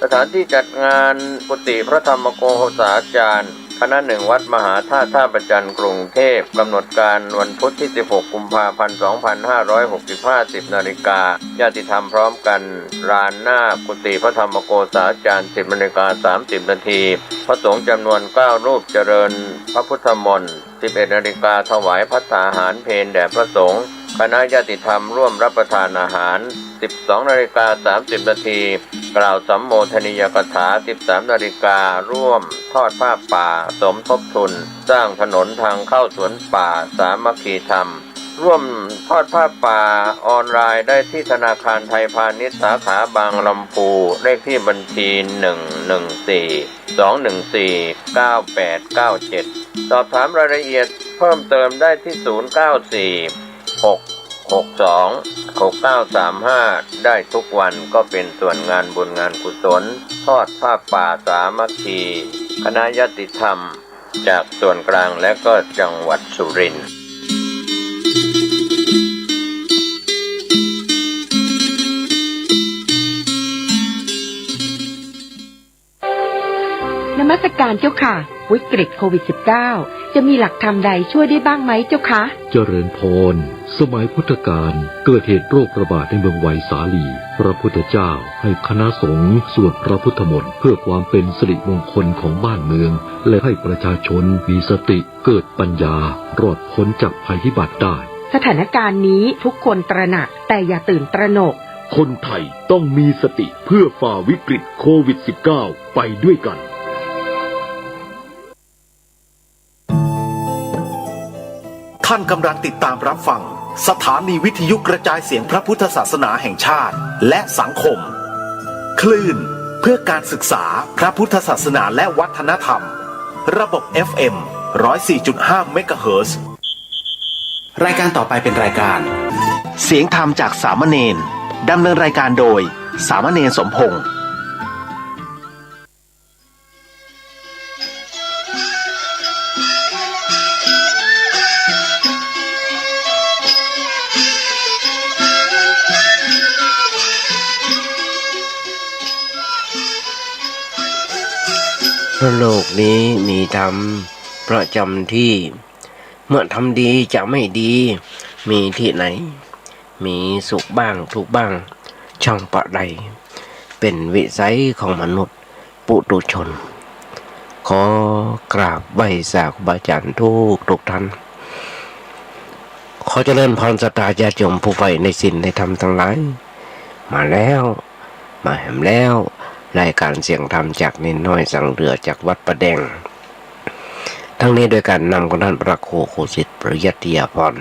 สถานที่จัดงานกุฏิพระธรรมโกษาจารย์คณะหนึ่งวัดมหาธาตุท่าประจันกรุงเทพกำหนดการวันพุธที่ 16 กุมภาพันธ์ 2565 10 นาฬิกาญาติธรรมพร้อมกันลานหน้ากุฏิพระธรรมโกษาจารย์ 10 นาฬิกา 30 นาทีพระสงฆ์จำนวน 9 รูปเจริญพระพุทธมนต์ 11 นาฬิกาถวายภัตตาหารเพลแด่พระสงฆ์คณะญาติธรรมร่วมรับประทานอาหาร 12 นาฬิกา 30 นาทีกล่าวสัมโมทนียกถา 13 นาฬิการ่วมทอดผ้าป่าสมทบทุนสร้างถนนทางเข้าสวนป่าสามัคคีธรรมร่วมทอดผ้าป่าออนไลน์ได้ที่ธนาคารไทยพาณิชย์สาขาบางลำพูเลขที่บัญชี 114-214-9897 สอบถามรายละเอียดเพิ่มเติมได้ที่ 094-662-6935 ได้ทุกวันก็เป็นส่วนงานบุญงานกุศลทอดผ้าป่าสามัคคีคณะญาติธรรมจากส่วนกลางและก็จังหวัดสุรินทร์นมัสการเจ้าค่ะวิกฤตโควิด -19 จะมีหลักธรรมใดช่วยได้บ้างไหมเจ้าคะเจริญพรสมัยพุทธกาลเกิดเหตุโรคระบาดในเมืองไวสาลีพระพุทธเจ้าให้คณะสงฆ์สวดพระพุทธมนต์เพื่อความเป็นสิริมงคลของบ้านเมืองและให้ประชาชนมีสติเกิดปัญญารอดพ้นจากภัยพิบัติได้สถานการณ์นี้ทุกคนตระหนักแต่อย่าตื่นตระหนกคนไทยต้องมีสติเพื่อฝ่าวิกฤตโควิด -19 ไปด้วยกันท่านกำลังติดตามรับฟังสถานีวิทยุกระจายเสียงพระพุทธศาสนาแห่งชาติและสังคมคลื่นเพื่อการศึกษาพระพุทธศาสนาและวัฒนธรรมระบบ FM 104.5 เมกะเฮิรตซ์รายการต่อไปเป็นรายการเสียงธรรมจากสามเณรดำเนินรายการโดยสามเณรสมพงษ์โลกนี้มีธรรมประจำที่เมื่อทำดีจะไม่ดีมีที่ไหนมีสุขบ้างทุกข์บ้างช่างประใดเป็นวิสัยของมนุษย์ปุถุชนขอกราบไหว้สาธุบาอาจารย์ทุกท่านขอเจริญพรศรัทธาญาติโยมผู้ใฝ่ในศีลในธรรมทั้งหลายมาแล้วมาแหมแล้วรายการเสียงธรรมจากนินน้อยสังเรือจากวัดประแดงทั้งนี้โดยการนำของท่านพระครูโคสิทธิ์ประยัตติยาพร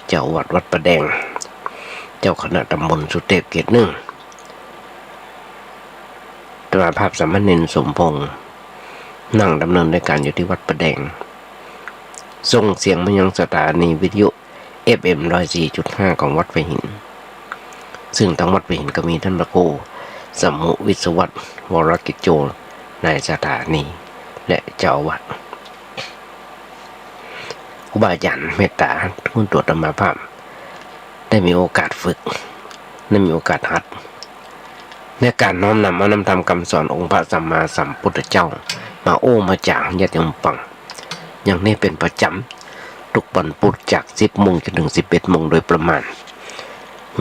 เจ้าวัดประแดงเจ้าคณะตำบลสุเทพเขต 1ตราภาพสามเณรสมพงษ์นั่งดำเนินรายการอยู่ที่วัดประแดงส่งเสียงมายังสถานีวิทยุ FM 104.5 ของวัดไผ่หินซึ่งทางวัดไผ่หินก็มีท่านพระครูสมุวิศวัตรวรกิจโจในสถานีและเจ้าวัดครูบาอาจารย์เมตตาผู้ตรวจธรรมภาพได้มีโอกาสฝึกได้มีโอกาสหัดในการน้อมนำเอานำธรรมคำสอนองค์พระสัมมาสัมพุทธเจ้ามามาจากญาติโยมฟังอย่างนี้เป็นประจำทุกวันพุธจาก 10 โมงจนถึง 11 โมงโดยประมาณ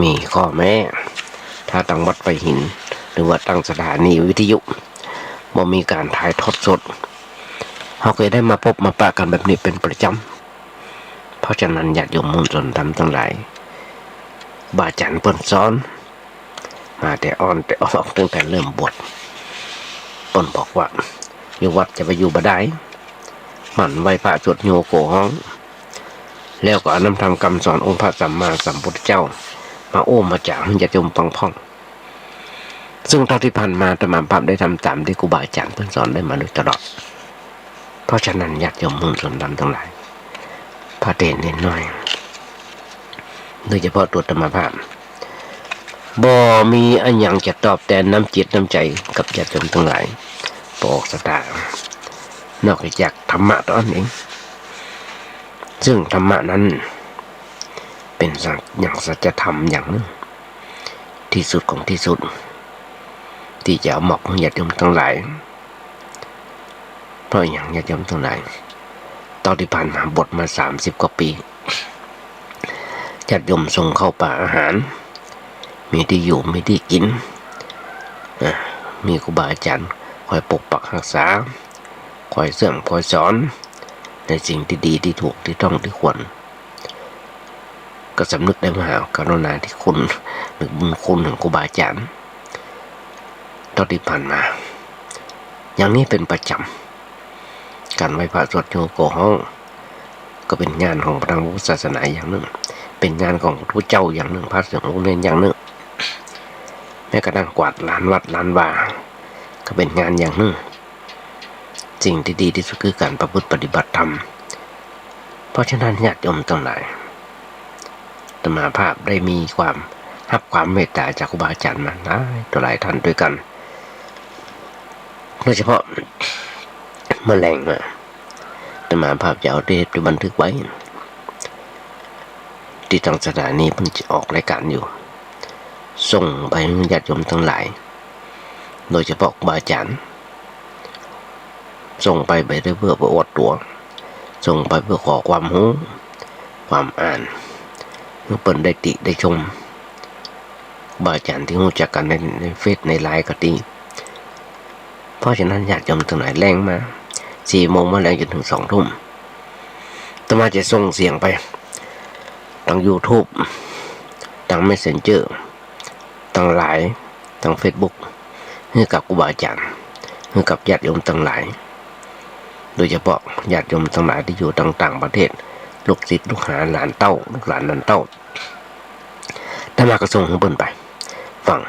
มีข้อแม้ถ้าตั้งวัดไผ่หินหรือว่าตั้งสถานีวิทยุบ่มีการถ่ายทอดสดเราเคยได้มาพบมาปะกันแบบนี้เป็นประจำเพราะฉะนั้นญาติโยมมุสลิมทั้งหลายบาอาจารย์เพิ่นสอนมาแต่อ่อนแต่ออกตั้งแต่เริ่มบวชเพิ่นบอกว่าอยู่วัดจะไปอยู่บ่ได้หมั่นไหว้พระสวดโยโกฮ้องแล้วก็นำธรรมคำสอนองค์พระสัมมาสัมพุทธเจ้ามามาจากญาติโยมฟังพ่องซึ่งเท่าที่ผ่านมาอาตมาภาพได้ทำตามที่ครูบาอาจารย์เพิ่นสอนได้มาโดยตลอดเพราะฉะนั้นญาติโยมมุสลิมทั้งหลายพระเทศน์นิดหน่อยโดยเฉพาะตัวอาตมาภาพบ่มีอันหยังจะตอบแทนน้ำจิตน้ำใจกับญาติโยมทั้งหลายโปรดศรัทธานอกจากธรรมะตอนเองซึ่งธรรมะนั้นเป็นอย่างสัจธรรมอย่างนึงที่สุดของที่สุด ที่จะเอาหมอกของญาติโยมทั้งหลายเพราะอย่างญาติโยมทั้งหลายตอนที่ผ่านมาบทมา30 กว่าปีญาติโยมส่งเข้าป่าอาหารมีที่อยู่มีที่กินมีครูบาอาจารย์คอยปกปักรักษาคอยเสริมคอยสอนในสิ่งที่ดีที่ถูกที่ต้องที่ควรก็สำนึกได้มหากรุณาธิคุณหรือบุญคุณของครูบาอาจารย์ตอนที่ผ่านมาอย่างนี้เป็นประจำการไหว้พระสวดโยโกห้องก็เป็นงานของพระพุทธศาสนาอย่างหนึ่งเป็นงานของพระเจ้าอย่างหนึ่งพระสงฆ์องค์เนรอย่างหนึ่งแม้กระทั่งกวาดลานวัดลานวาก็เป็นงานอย่างหนึ่งสิ่งที่ดีที่สุดคือการประพฤติปฏิบัติธรรมเพราะฉะนั้นญาติโยมทั้งหลายอาตมาภาพได้มีความรับความเมตตาจากครูบาอาจารย์มาหลายท่านด้วยกันโดยเฉพาะแมลงอาตมาภาพจะเอาเทปไปบันทึกไว้ที่ทางสถานีเพิ่งจะออกรายการอยู่ส่งไปให้ญาติโยมทั้งหลายโดยเฉพาะครูบาอาจารย์ส่งไปเพื่ออวดตัวส่งไปเพื่อขอความรู้ความอ่านเพื่อเปิดได้ติได้ชมครูบาอาจารย์ที่รู้จักกันในเฟซในไลน์ก็ดีเพราะฉะนั้นญาติโยมทั้งหลายแรงมา4 โมงมาแรงจนถึง2 ทุ่มอาตมาจะส่งเสียงไปทาง YouTube ทาง Messenger ทางไลน์ทาง Facebook ให้กับครูบาอาจารย์ให้กับญาติโยมทั้งหลายโดยเฉพาะญาติโยมทั้งหลายที่อยู่ต่างประเทศลูกศิษย์ลูกหาหลานเต้าลูกหลานหลานเต้าอาตมาก็ส่งให้เพิ่นไปฟัง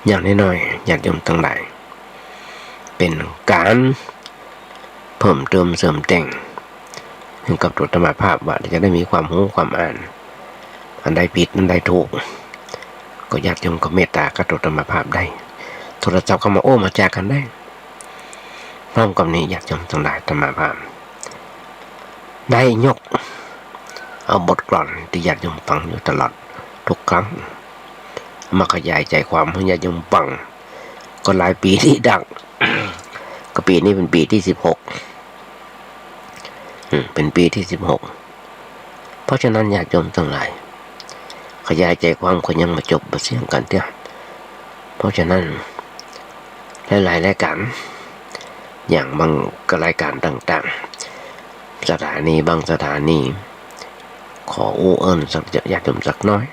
อย่างน้อยๆญาติโยมทั้งหลายเป็นการเพิ่มเติมเสริมแต่งให้กับตัวธรรมภาพว่าจะได้มีความรู้ความอ่านอันใดผิดอันใดถูกก็ญาติโยมก็เมตตากับตัวธรรมภาพได้โทรศัพท์เข้ามาโอ้มาแจกกันได้พร้อมกับนี้ญาติโยมทั้งหลายธรรมภาพได้ยกเอาบทกลอนที่ญาติโยมฟังอยู่ตลอดทุกครั้งมาขยายใจความให้ญาติโยมฟังก็หลายปีที่ดัง ก็ปีนี้เป็นปีที่16เป็นปีที่16เพราะฉะนั้นญาติโยมทั้งหลายขยายใจความก็ยังมาจบมาเสียงกันเถอะเพราะฉะนั้นหลายๆรายการอย่างบางรายการต่างๆสถานีบางสถานีขออู้เอิญสักญาติโยมสักน้อย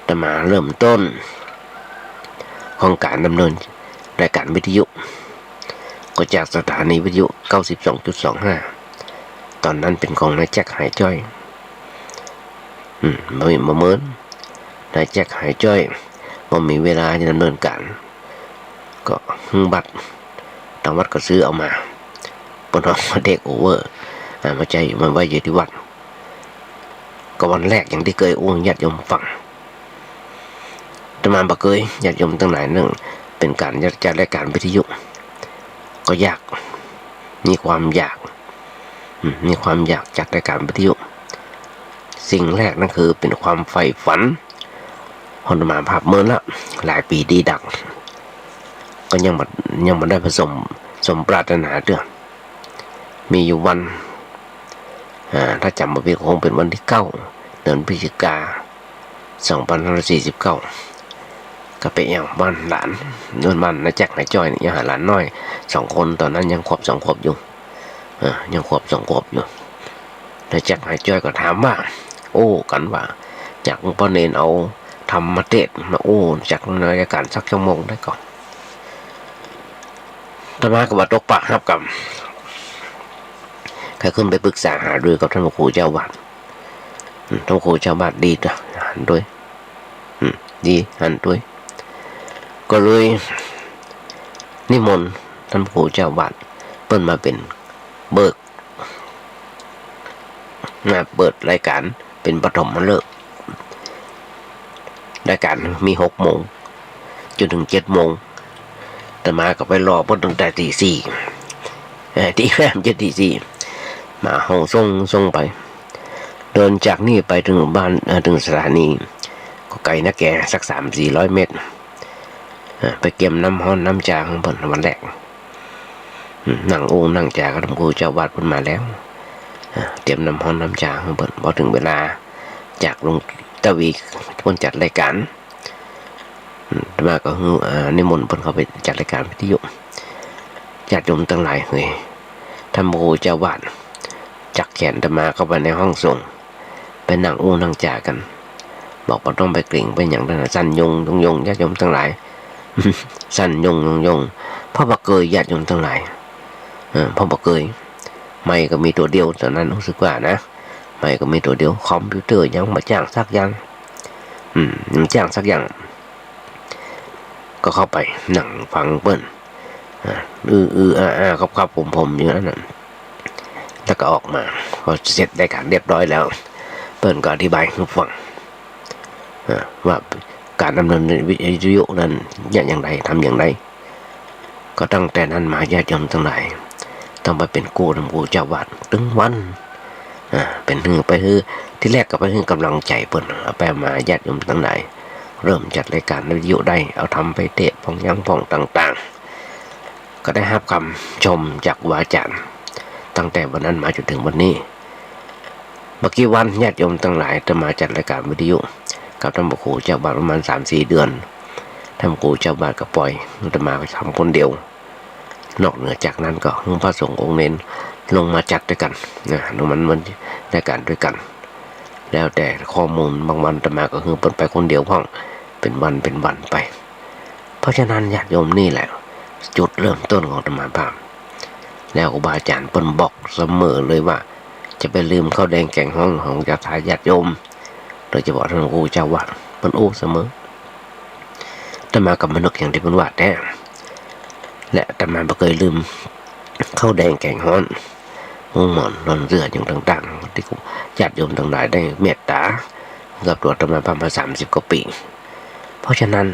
แต่มาเริ่มต้นของการดำเนินรายการวิทยุก็จากสถานีวิทยุ 92.25 ตอนนั้นเป็นของนายแจ็คหายจ้อยมาเมินนายแจ็คหายจ้อยมันมีเวลาจะดำเนินการก็บัตรทางวัดก็ซื้อเอามาปนเอามาเด็กโอเวอร์มาใจมันไว้อยู่ที่วัดก็วันแรกอย่างที่เคยอ้วงญาติโยมฟังแต่มาบ่เคยญาติโยมตั้งหลายนึงเป็นการจัดรายการวิทยุก็อยากมีความอยากจัดรายการวิทยุสิ่งแรกนั่นคือเป็นความใฝ่ฝันคนมาภาพเมื่อละหลายปีดีดักก็ยังไม่ได้ผสมปรารถนาเด้อมีอยู่วันถ้าจำไม่ผิดคงเป็นวันที่9 เดือนพฤศจิกายน 2549ก็ไปอย่างบ้านหลานเดินบ้านนะแจ็คนะจอยยังหาหลานน้อย2 คนตอนนั้นยังขวบ2 ขวบอยู่ยังขวบ2 ขวบอยู่นะแจ็คนะจอยก็ถามว่าโอ้กันว่าจากพ่อเนนเอาทำมาเทศมาโอ้จากรายการสักชั่วโมงได้ก่อนธรรมะก็ว่าตกปากครับกับใครขึ้นไปปรึกษาหารือกับท่านพระครูเจ้าวาดท่านพระครูเจ้าวาดดีนะหันด้วยดีหันด้วยก็เลยนิมนต์ท่านพระครูเจ้าวาดเปิ้นมาเป็นเปิดรายการเป็นปฐมฤกษ์รายการมี6 โมงจนถึง7 โมงแต่มาก็ไปรอเพิ่นตั้งแต่ตี 4ที่แรมจะตี 4มาห้องส่งไปเดินจากนี่ไปถึงบ้านถึงสถานีก็ไกลนะแกสัก 300-400 เมตร ไปเก็บน้ำฮ้อนน้ำจาของเพิ่นวันแรกนั่งองค์นั่งจากพระครูเจ้าวาดเพิ่นมาแล้วเตรียมน้ำฮ้อนน้ำจาของเพิ่นพอถึงเวลาจากลุงตะวีเพิ่นจัดรายการมาก็นิมนต์เพิ่นเข้าไปจัดรายการวิทยุญาติโยมทั้งหลายเฮ้ยท่านพระครูเจ้าวาดจักแขนมาเข้าไปในห้องส่งไปนั่งองค์นั่งจากันบอกว่าต้องไปกริ่งไปอย่างนั้นสั่นยงตรงยงญาติโยมทั้งหลาย สั่นยงพ่อบักเกยญาติโยมทั้งหลายพ่อบักเกยไม่ก็มีตัวเดียวตอนนั้นรู้สึกว่านะไม่ก็มีตัวเดียวคอมพิวเตอร์ยังมาจ้างสักอย่างยังจ้างสักอย่างก็เข้าไปนั่งฟังเปิ้นครับผมอยู่นั่นน่ะแล้วก็ออกมาพอเสร็จได้การเรียบร้อยแล้วเปิ้นก็อธิบายให้ฟังว่าการดำเนินวิทยุนั้นอย่างไรทำอย่างไรก็ตั้งแต่นั้นมาญาติโยมทั้งหลายต้องไปเป็นกู้ทำกู้เจ้าวาดตึงวันเป็นไปที่แรกก็ไปกำลังใจเปิ้นเอาไปมาญาติโยมทั้งหลายเริ่มจัดรายการวิทยุได้เอาทำไปเตะพองยังพองต่างๆก็ได้รับคำชมจากครูอาจารย์ตั้งแต่วันนั้นมาจนถึงวันนี้เมื่อกี้วันญาติโยมทั้งหลายจะมาจัดรายการวิทยุกับท่านพระครูเจ้าวาดประมาณ 3-4 เดือนท่านพระครูเจ้าวาดก็ปล่อยจะมาทำคนเดียวนอกเหนือจากนั้นก็พระสงฆ์องค์เน้นลงมาจัดด้วยกันลงมันรายการด้วยกันแล้วแต่ข้อมูลบางวันจะมาก็คือเปิดไปคนเดียวห้องเป็นวันไปเพราะฉะนั้นญาติโยมนี่แหละจุดเริ่มต้นของธรรมะภาพแล้วครูบาอาจารย์เปิ้นบอกเสมอเลยว่าจะไปลืมข้าวแดงแกงห้องของญาติโยมโดยเฉพาะท่านครูเจ้าวาดเปิ้นอู้เสมอแต่มากับมนุษย์อย่างที่เปิ้นว่าแท้และแต่มาบ่เคยลืมข้าวแดงแกงฮ้อนมุ้งหมอนนอนเรืออย่างต่างๆที่ญาติโยมทั้งหลายได้เมตตากับตัวธรรมะพมา30 กว่าปีเพราะฉะนั้น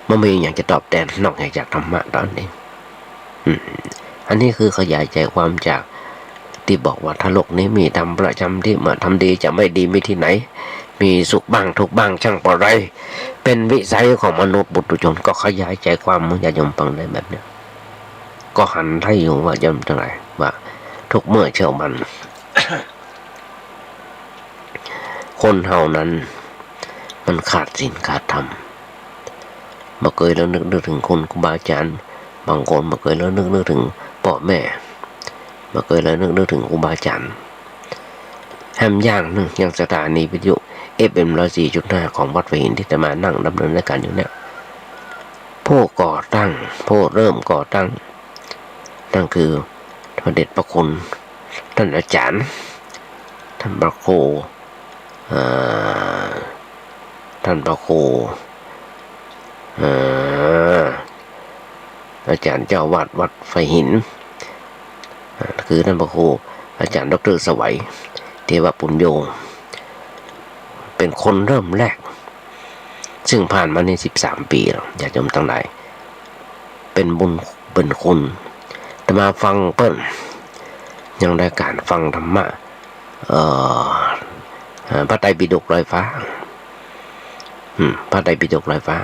มันมีอย่างจะตอบแทนนอกจากธรรมะตอนนี้อันนี้คือขยายใจความจากที่บอกว่าถ้าโลกนี้มีธรรมประจำที่เมื่อทำดีจะไม่ดีมีที่ไหนมีสุขบ้างทุกข์บ้างช่างปล่อยไรเป็นวิสัยของมนุษย์บุตุชนก็ขยายใจความมึงอย่ายอมฟังได้แบบนี้ก็หันให้อยู่ว่าย่อมเท่าไหร่ว่าทุกเมื่อเชื่อมัน คนเฮานั้นมันขาดศีลขาดธรรมมาเคยแล้วนึกถึงคนครูบาอาจารย์บางคนมาเคยแล้วนึกถึงพ่อแม่มาเคยแล้วนึกถึงครูบาอาจารย์แฮมย่างนึงยังสถานีวิทยุ FM 104.5 ของวัดไฟหินที่จะมานั่งดำเนินรายการอยู่เนี่ยผู้ก่อตั้งผู้เริ่มก่อตั้งนั่นคือพระเดชพระคุณท่านอาจารย์ท่านพระครูอาจารย์เจ้าวาดวัดไฟหินคือท่านพระครูอาจารย์ดร.สวัยเทวปุญโญเป็นคนเริ่มแรกซึ่งผ่านมาใน13 ปีแล้วญาติโยมทั้งหลายเป็นบุญเป็นคุณแต่มาฟังเปิ้ลยังได้การฟังธรรมะพระไตรปิฎกลอยฟ้าพระไตรปิฎกลอยฟ้า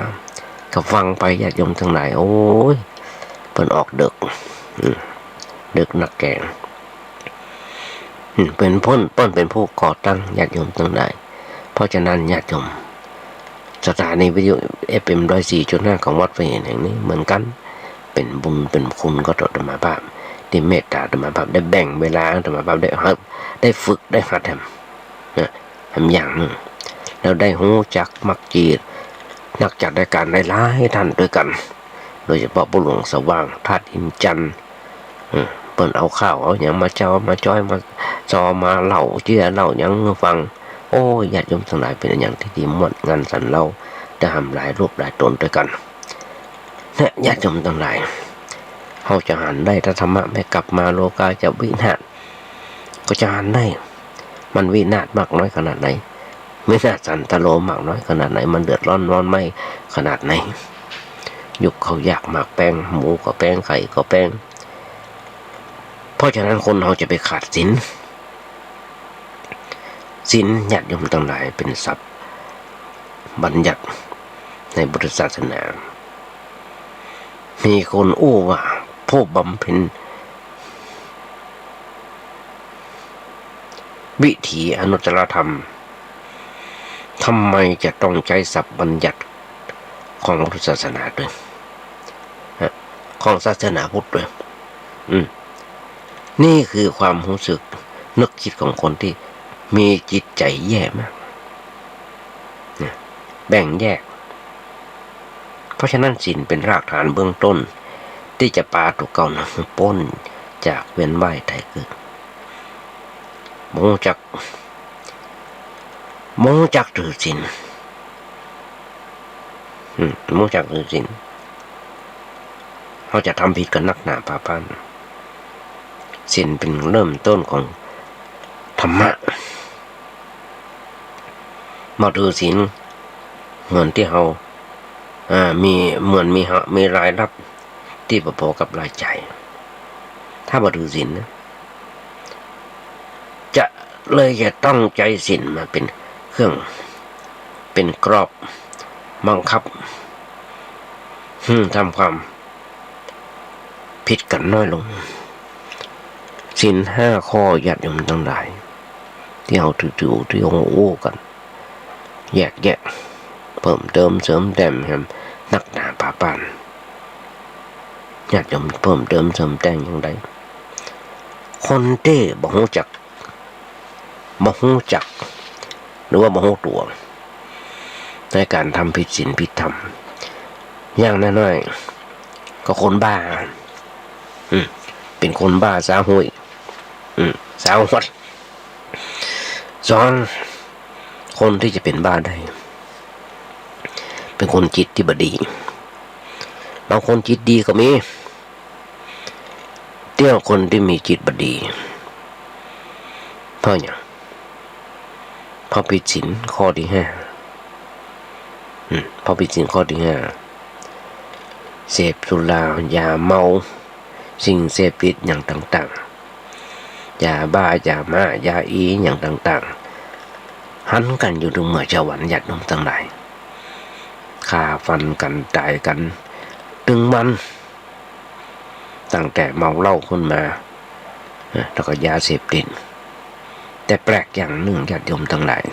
ก็ฟังไปญาติโยมทั้งหลายโอ้ยเปิ้ลออกดึกนักแกงเป็นเปิ้ลเป็นผู้ก่อตั้งญาติโยมทั้งหลายเพราะฉะนั้นญาติโยมสถานีวิทยุ FM 104.5 ของวัดไฟหินแห่งนี้เหมือนกันเป็นบุญเป็นคุณก็ต่อธรรมภาพที่เมตตาธรรมภาพได้แบ่งเวลาธรรมภาพได้ฝึกได้หัดทำอย่างนึงแล้วได้หูจักมักจีนักจัดรายการได้หลายท่านด้วยกันโดยเฉพาะผู้หลวงสว่างธาตุอินจันทร์เปิ้นเอาข้าวเอาอย่างมาเจ้ามาจ้อยมาจอมาเล่าเชื่อเล่าอย่างฟังโอ้ญาติโยมทั้งหลายเป็นอย่างที่ดีหมดงานสันเราจะทำหลายรูปหลายตนด้วยกันและญาติโยมทั้งหลายเขาจะหันได้ถ้าธรรมะไม่กลับมาโลกาจะวินาศก็จะหันได้มันวินาศมากน้อยขนาดไหนวินาศสันตโลมากน้อยขนาดไหนมันเดือดร้อนไหมขนาดไหนยุคเขาอยากหมักแป้งหมูก็แป้งไข่ก็แป้งเพราะฉะนั้นคนเราจะไปขาดศีลญาติโยมทั้งหลายเป็นศัพท์บัญญัติในพุทธศาสนา มีคนอู้ว่าผู้บำเพ็ญวิถีอนุตตรธรรมทำไมจะต้องใช้ศัพท์บัญญัติของพุทธศาสนาด้วยของศาสนาพุทธด้วยนี่คือความรู้สึกนึกคิดของคนที่มีจิตใจแย่มากแบ่งแยกเพราะฉะนั้นศีลเป็นรากฐานเบื้องต้นที่จะปาถูกเก่านะป้นจากเวียนว่ายตายเกิดมองจากถือศีลมองจากถือศีลเขาจะทำผิดกันนักหนาป่าป้านศีลเป็นเริ่มต้นของธรรมะมาถือศีลเหมือนที่เขามีรายรับที่พอๆกับรายจ่ายถ้ามาถือศีลนะจะต้องใจศีลมาเป็นเครื่องเป็นกรอบบังคับทำความผิดกันน้อยลงศีล5 ข้อญาติโยมทั้งหลายที่เราถือที่เราโอ้กันแยกแยะเพิ่มเติมเสริมแต่งนักหนาป่าปานญาติโยมเพิ่มเติมเสริมแต่งอย่างไรคนเต้บ่ฮู้จักหรือว่าบ่ฮู้ตัวในการทำผิดศีลผิดธรรมอย่างน้อยๆก็คนบ้าเป็นคนบ้าสาหุยสาวัด2คนที่จะเป็นบ้าได้เป็นคนจิตที่บดีบางคนจิตดีก็มีเตี้ยคนที่มีจิตบดีเพราะอย่างพอผิดศีลข้อที่5พอผิดศีลข้อที่5เสพสุรายาเมาสิ่งเสพติดอย่างต่างๆยาบ้ายามายาอีอย่างต่างๆหันกันอยู่ตรงเมื่อเจ้าหวันหยัดนมทั้งหลายฆ่าฟันกันตายกันตึงมันตั้งแต่เมาเหล้าขึ้นมาแล้วก็ยาเสพติดแต่แปลกอย่างหนึ่งญาติโยมทั้งหลาย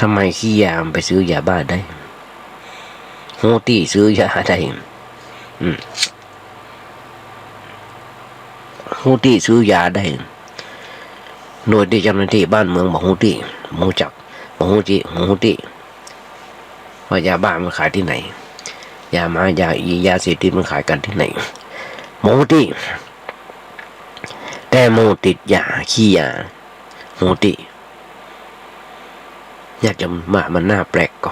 ทำไมขี้ยามไปซื้อยาบ้าได้โหตี้ซื้อยาได้โหตี้ซื้อยาได้โดยที่เจ้าหน้าที่บ้านเมืองบอกโหตี้โหจักบอกโหตี้ว่ายาบ้ามันขายที่ไหนยามายาอียาเสพติดมันขายกันที่ไหนโมตี้แต่โมติดยาขี้ยาโมตี้อยากจะมันน่าแปลกก็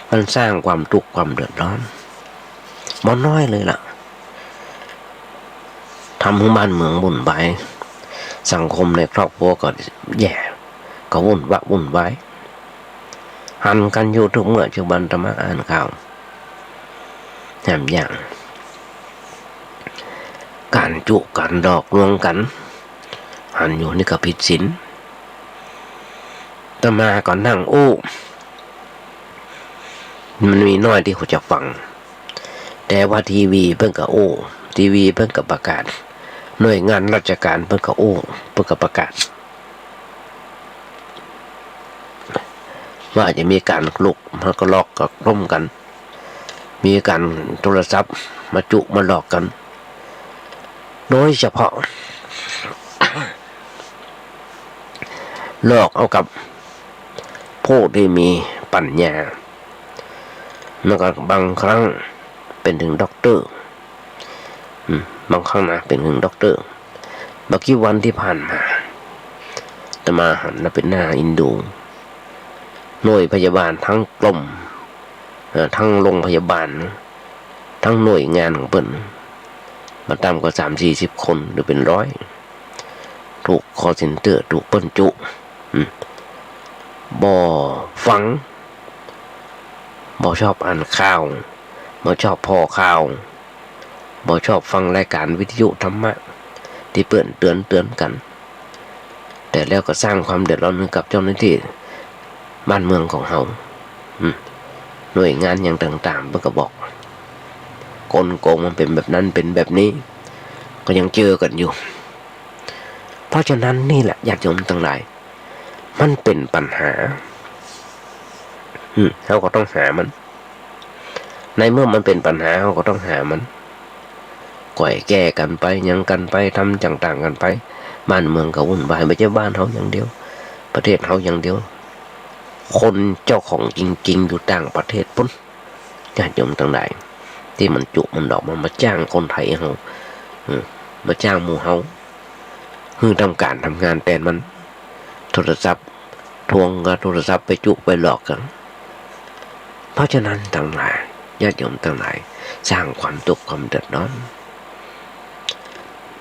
มันสร้างความทุกข์ความเดือดร้อนมันน้อยเลยล่ะทำให้บ้านเมืองวุ่นวายสังคมในครอบครัวก็แย่ก็วุ่นวายหันกันอยู่ทุกเมื่อจุบันธรรมะอ่านข่าวแถมอย่างการจุกันดอกลวงกันหันอยู่นี่ก็ผิดศีลต่อมาก่อนนั่งโอ้มันมีน้อยที่เขาจะฟังแต่ว่าทีวีเพิ่งกับโอ้ทีวีเพิ่งกับประกาศหน่วยงานราชการเพิ่งกับโอ้เพิ่งกับประกาศว่าจะมีการลุกมันก็ลอกกับร่มกันมีการโทรศัพท์มาจุมาหลอกกันโดยเฉพาะ หลอกเอากับผู้ที่มีปัญญาแล้วก็บางครั้งเป็นถึงด็อกเตอร์บางครั้งนะเป็นถึงด็อกเตอร์เมื่อกี้วันที่ผ่านมาแต่มาหันมาเป็นหน้าอินดูหน่วยพยาบาลทั้งกรมทั้งโรงพยาบาลทั้งหน่วยงานของเปิ้นมาตามกว่า30-40 คนหรือเป็นร้อยถูกคอเซ็นเตอร์ถูกเปิ้นจุบ่ฟังบ่ชอบอ่านข่าวบ่ชอบพอข่าวบ่ชอบฟังรายการวิทยุธรรมะที่เปิ้นเตือนกันแต่แล้วก็สร้างความเดือดร้อนให้กับเจ้าหน้าที่บ้านเมืองของเฮา หน่วยงานอย่างต่างๆเพื่อก็บอกกลโกงมันเป็นแบบนั้นเป็นแบบนี้ก็ยังเจอกันอยู่เพราะฉะนั้นนี่แหละญาติโยมทั้งหลายมันเป็นปัญหาเราก็ต้องหามันในเมื่อมันเป็นปัญหาเราก็ต้องหามันก่อยแก้กันไปยังกันไปทำต่างๆกันไปบ้านเมืองก็วุ่นวายไม่ใช่บ้านเขาอย่างเดียวประเทศเขาอย่างเดียวคนเจ้าของจริงๆอยู่ต่างประเทศปุ๊บญาติโยมทั้งหลายที่มันจุมันดอกมันมาจ้างคนไทยเขามาจ้างหมู่เขาทำการทำงานแต่มันโทรศัพท์ทวงกับโทรศัพท์ไปจุไปหลอกกันเพราะฉะนั้นทั้งหลายญาติโยมทั้งหลายสร้างความทุกข์ความเดือดร้อน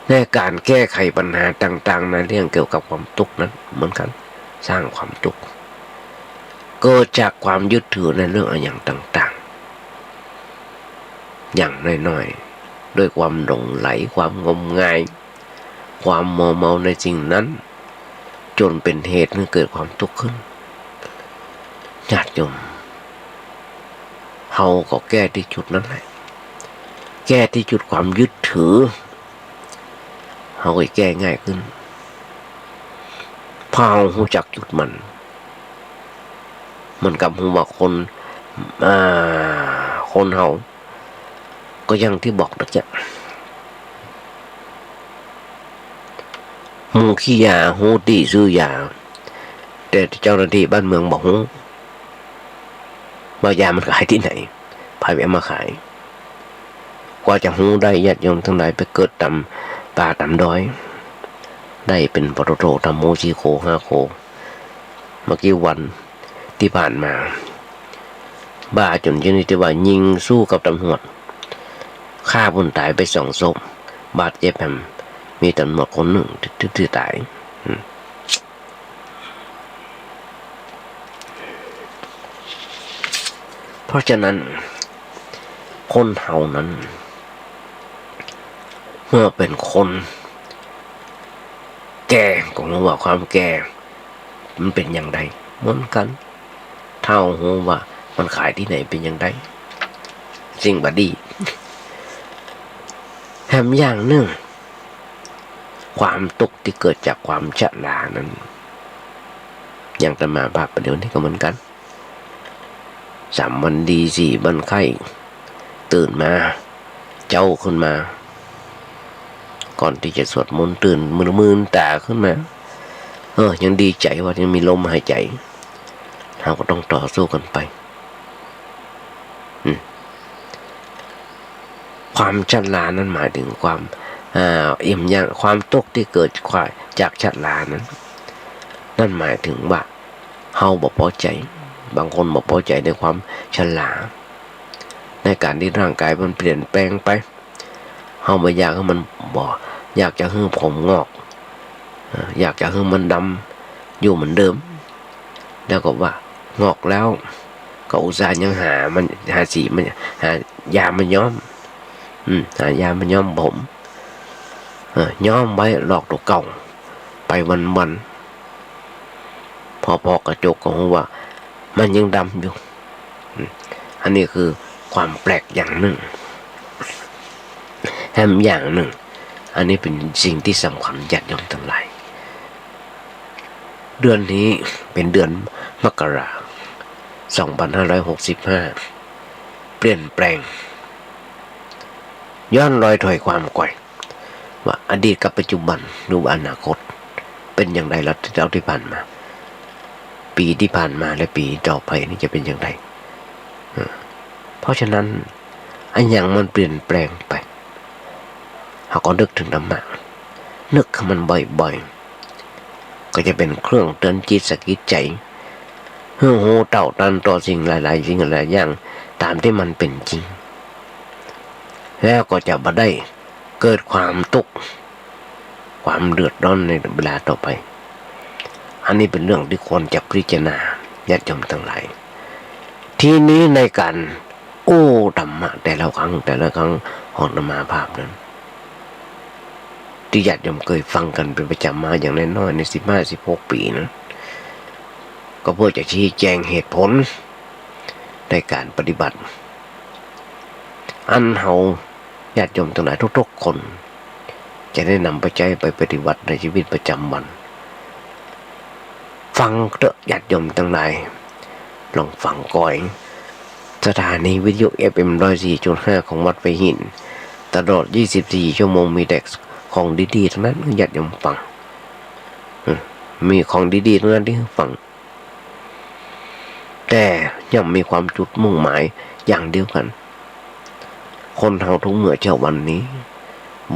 ในการแก้ไขปัญหาต่างๆในเรื่องเกี่ยวกับความทุกข์นั้นเหมือนกันสร้างความทุกข์เกิดจากความยึดถือในเรื่องอะไรอย่างต่างๆอย่างน้อยๆด้วยความหลงไหลความงมงายความมัวเมาในสิ่งนั้นจนเป็นเหตุให้เกิดความทุกข์ขึ้นญาติโยมเฮาก็แก้ที่จุดนั้นแหละแก้ที่จุดความยึดถือเฮาก็แก้ง่ายขึ้นพอเฮารู้จักจุดมันกับหูว่าคนเฮาก็ยังที่บอกนะจ๊ะหูขี้ยาหูตีซื้อยาแต่เจ้าหน้าที่บ้านเมืองบอกหูว่ายามันขายที่ไหนพายไปเอามาขายกว่าจะหูได้ญาติโยมทั้งหลายไปเกิดตำป่าตำดอยได้เป็นปตโตธรรมโมชีโค5โคเมื่อกี้วันที่ผ่านมาบ้าจนชนิดที่ว่ายิงสู้กับตำรวจฆ่าคนตายไป2 ศพบาดเจ็บมีตำรวจคนหนึ่งที่ตายเพราะฉะนั้นคนเฮานั้นเมื่อเป็นคนแก่ก็รู้ว่าความแก่มันเป็นอย่างไรเหมือนกันเท่ารู้ว่ามันขายที่ไหนเป็นอย่างไรสิ่งบดีแถมอย่างหนึ่งความทุกข์ที่เกิดจากความชรานั้นอย่างตมาภาพประเดี๋ยวนี้ก็เหมือนกัน3 วันดี4 วันไข้ตื่นมาเจ้าขึ้นมาก่อนที่จะสวดมนต์ตื่นมือตาขึ้นมายังดีใจว่ายังมีลมหายใจเราก็ต้องต่อสู้กันไปความชรานั้นหมายถึงความอิ่มอย่างความทุกข์ที่เกิดจากชรานั้นนั่นหมายถึงว่าเฮาบ่พอใจบางคนบ่พอใจในความชราในการที่ร่างกายมันเปลี่ยนแปลงไปเฮาไม่อยากให้มันอยากจะให้ผมงอกอยากจะให้มันดำอยู่เหมือนเดิมแล้วก็ว่างอกแล้วก็อุตส่าห์ยังหาสีมันหายามันย้อมหายามันย้อมผมย้อมไว้หลอกตัวเก่าไปวันพอกระจกก็รู้ว่ามันยังดำอยู่อันนี้คือความแปลกอย่างหนึ่งแถมอย่างหนึ่งอันนี้เป็นสิ่งที่สำคัญญาติโยมทั้งหลายเดือนนี้เป็นเดือนมกราคม 2565เปลี่ยนแปลงย้อนรอยถอยความก่อยว่าอดีตกับปัจจุบันดูอนาคตเป็นอย่างไรแล้วที่ผ่านมาปีที่ผ่านมาและปีต่อไปนี่จะเป็นอย่างไรเพราะฉะนั้นอันอย่างมันเปลี่ยนแปลงไปเราก็นึกถึงธรรมะนึกให้มันบ่อยๆก็จะเป็นเครื่องเตือนจิตสกิดใจเฮือโหเต่าตันต่อสิ่งหลายๆสิ่งหลายอย่างตามที่มันเป็นจริงแล้วก็จะบ่ได้เกิดความทุกข์ความเดือดร้อนในเวลาต่อไปอันนี้เป็นเรื่องที่ควรจะพิจารณาญาติโยมทั้งหลายทีนี้ในการธรรมะแต่ละครั้งของธรรมาภาพนั้นที่ญาติโยมเคยฟังกันเป็นประจำมาอย่างน้อยๆใน15-16 ปีนะก็เพื่อจะชี้แจงเหตุผล ในการปฏิบัติอันเฮาญาติโยมทั้งหลายทุกๆคนจะได้นำไปใช้ไปปฏิบัติในชีวิตประจำวันฟังเถอะญาติโยมทั้งหลายลองฟังก่อยสถานีวิทยุ FM 104.5 ของวัดไผ่หินตลอด24 ชั่วโมงมีแต่ของดีๆทั้งนั้นญาติโยมฟังมีของดีๆทั้งนั้นที่ฟังแต่ยังมีความจุดมุ่งหมายอย่างเดียวกันคนเฮาทุกเมื่อเช้าวันนี้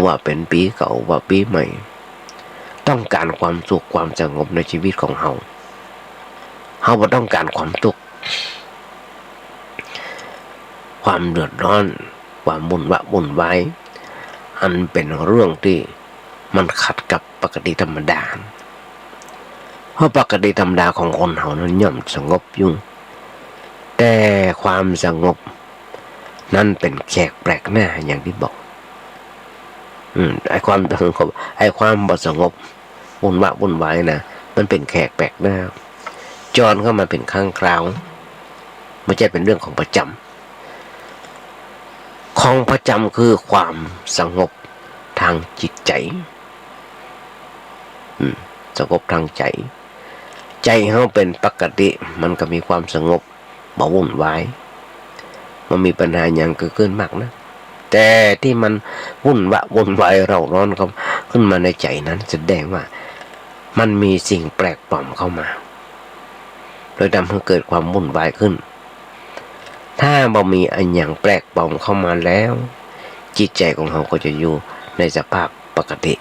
ว่าเป็นปีเก่าว่าปีใหม่ต้องการความสุขความสงบในชีวิตของเฮาบ่ต้องการความทุกข์ความเดือดร้อนความวุ่นวายอันเป็นเรื่องที่มันขัดกับปกติธรรมดาเพราะปกติธรรมดาของคนเฮานั้นย่อมสงบอยู่แต่ความสงบนั่นเป็นแขกแปลกหน้าอย่างที่บอกไอ้ความสงบไอ้ความบ่สงบวุ่นวายนะมันเป็นแขกแปลกหน้าจรเข้ามาเป็นครั้งคราวไม่ใช่เป็นเรื่องของประจำของประจำคือความสงบทางจิตใจสงบทางใจเฮาเป็นปกติมันก็มีความสงบบ่วุ่นวายมันมีปัญหาอย่างเกิดขึ้นมากนะแต่ที่มันวุ่นวายเราร้อนเขาขึ้นมาในใจนั้นแสดงว่ามันมีสิ่งแปลกปลอมเข้ามาโดยทำให้เกิดความวุ่นวายขึ้นถ้าบ่มีอันอย่างแปลกปลอมเข้ามาแล้วจิตใจของเราก็จะอยู่ในสภาพปกติ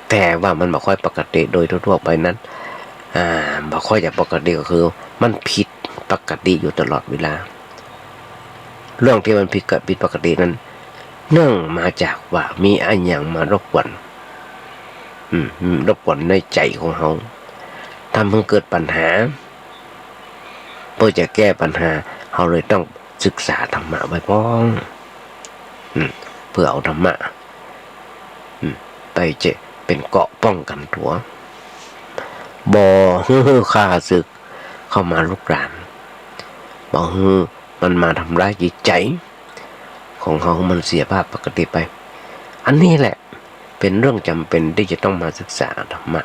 แต่ว่ามันบ่ค่อยปกติโดยทั่วไปนั้นบ่ค่อยจะปกติก็คือมันผิดปกติอยู่ตลอดเวลาเรื่องที่มันผิดปกตินั้นเนื่องมาจากว่ามีอันอย่างมารบกวนในใจของเราทำให้เกิดปัญหาเพื่อจะแก้ปัญหาเราเลยต้องศึกษาธรรมะไว้พ้องเพื่อเอาธรรมะไปจะเป็นเกราะป้องกันตัวบ่ข้าศึกเข้ามาลุกรานบ่มันมาทำร้ายจิตใจของเขามันเสียภาพปกติไปอันนี้แหละเป็นเรื่องจำเป็นที่จะต้องมาศึกษาธรรมะ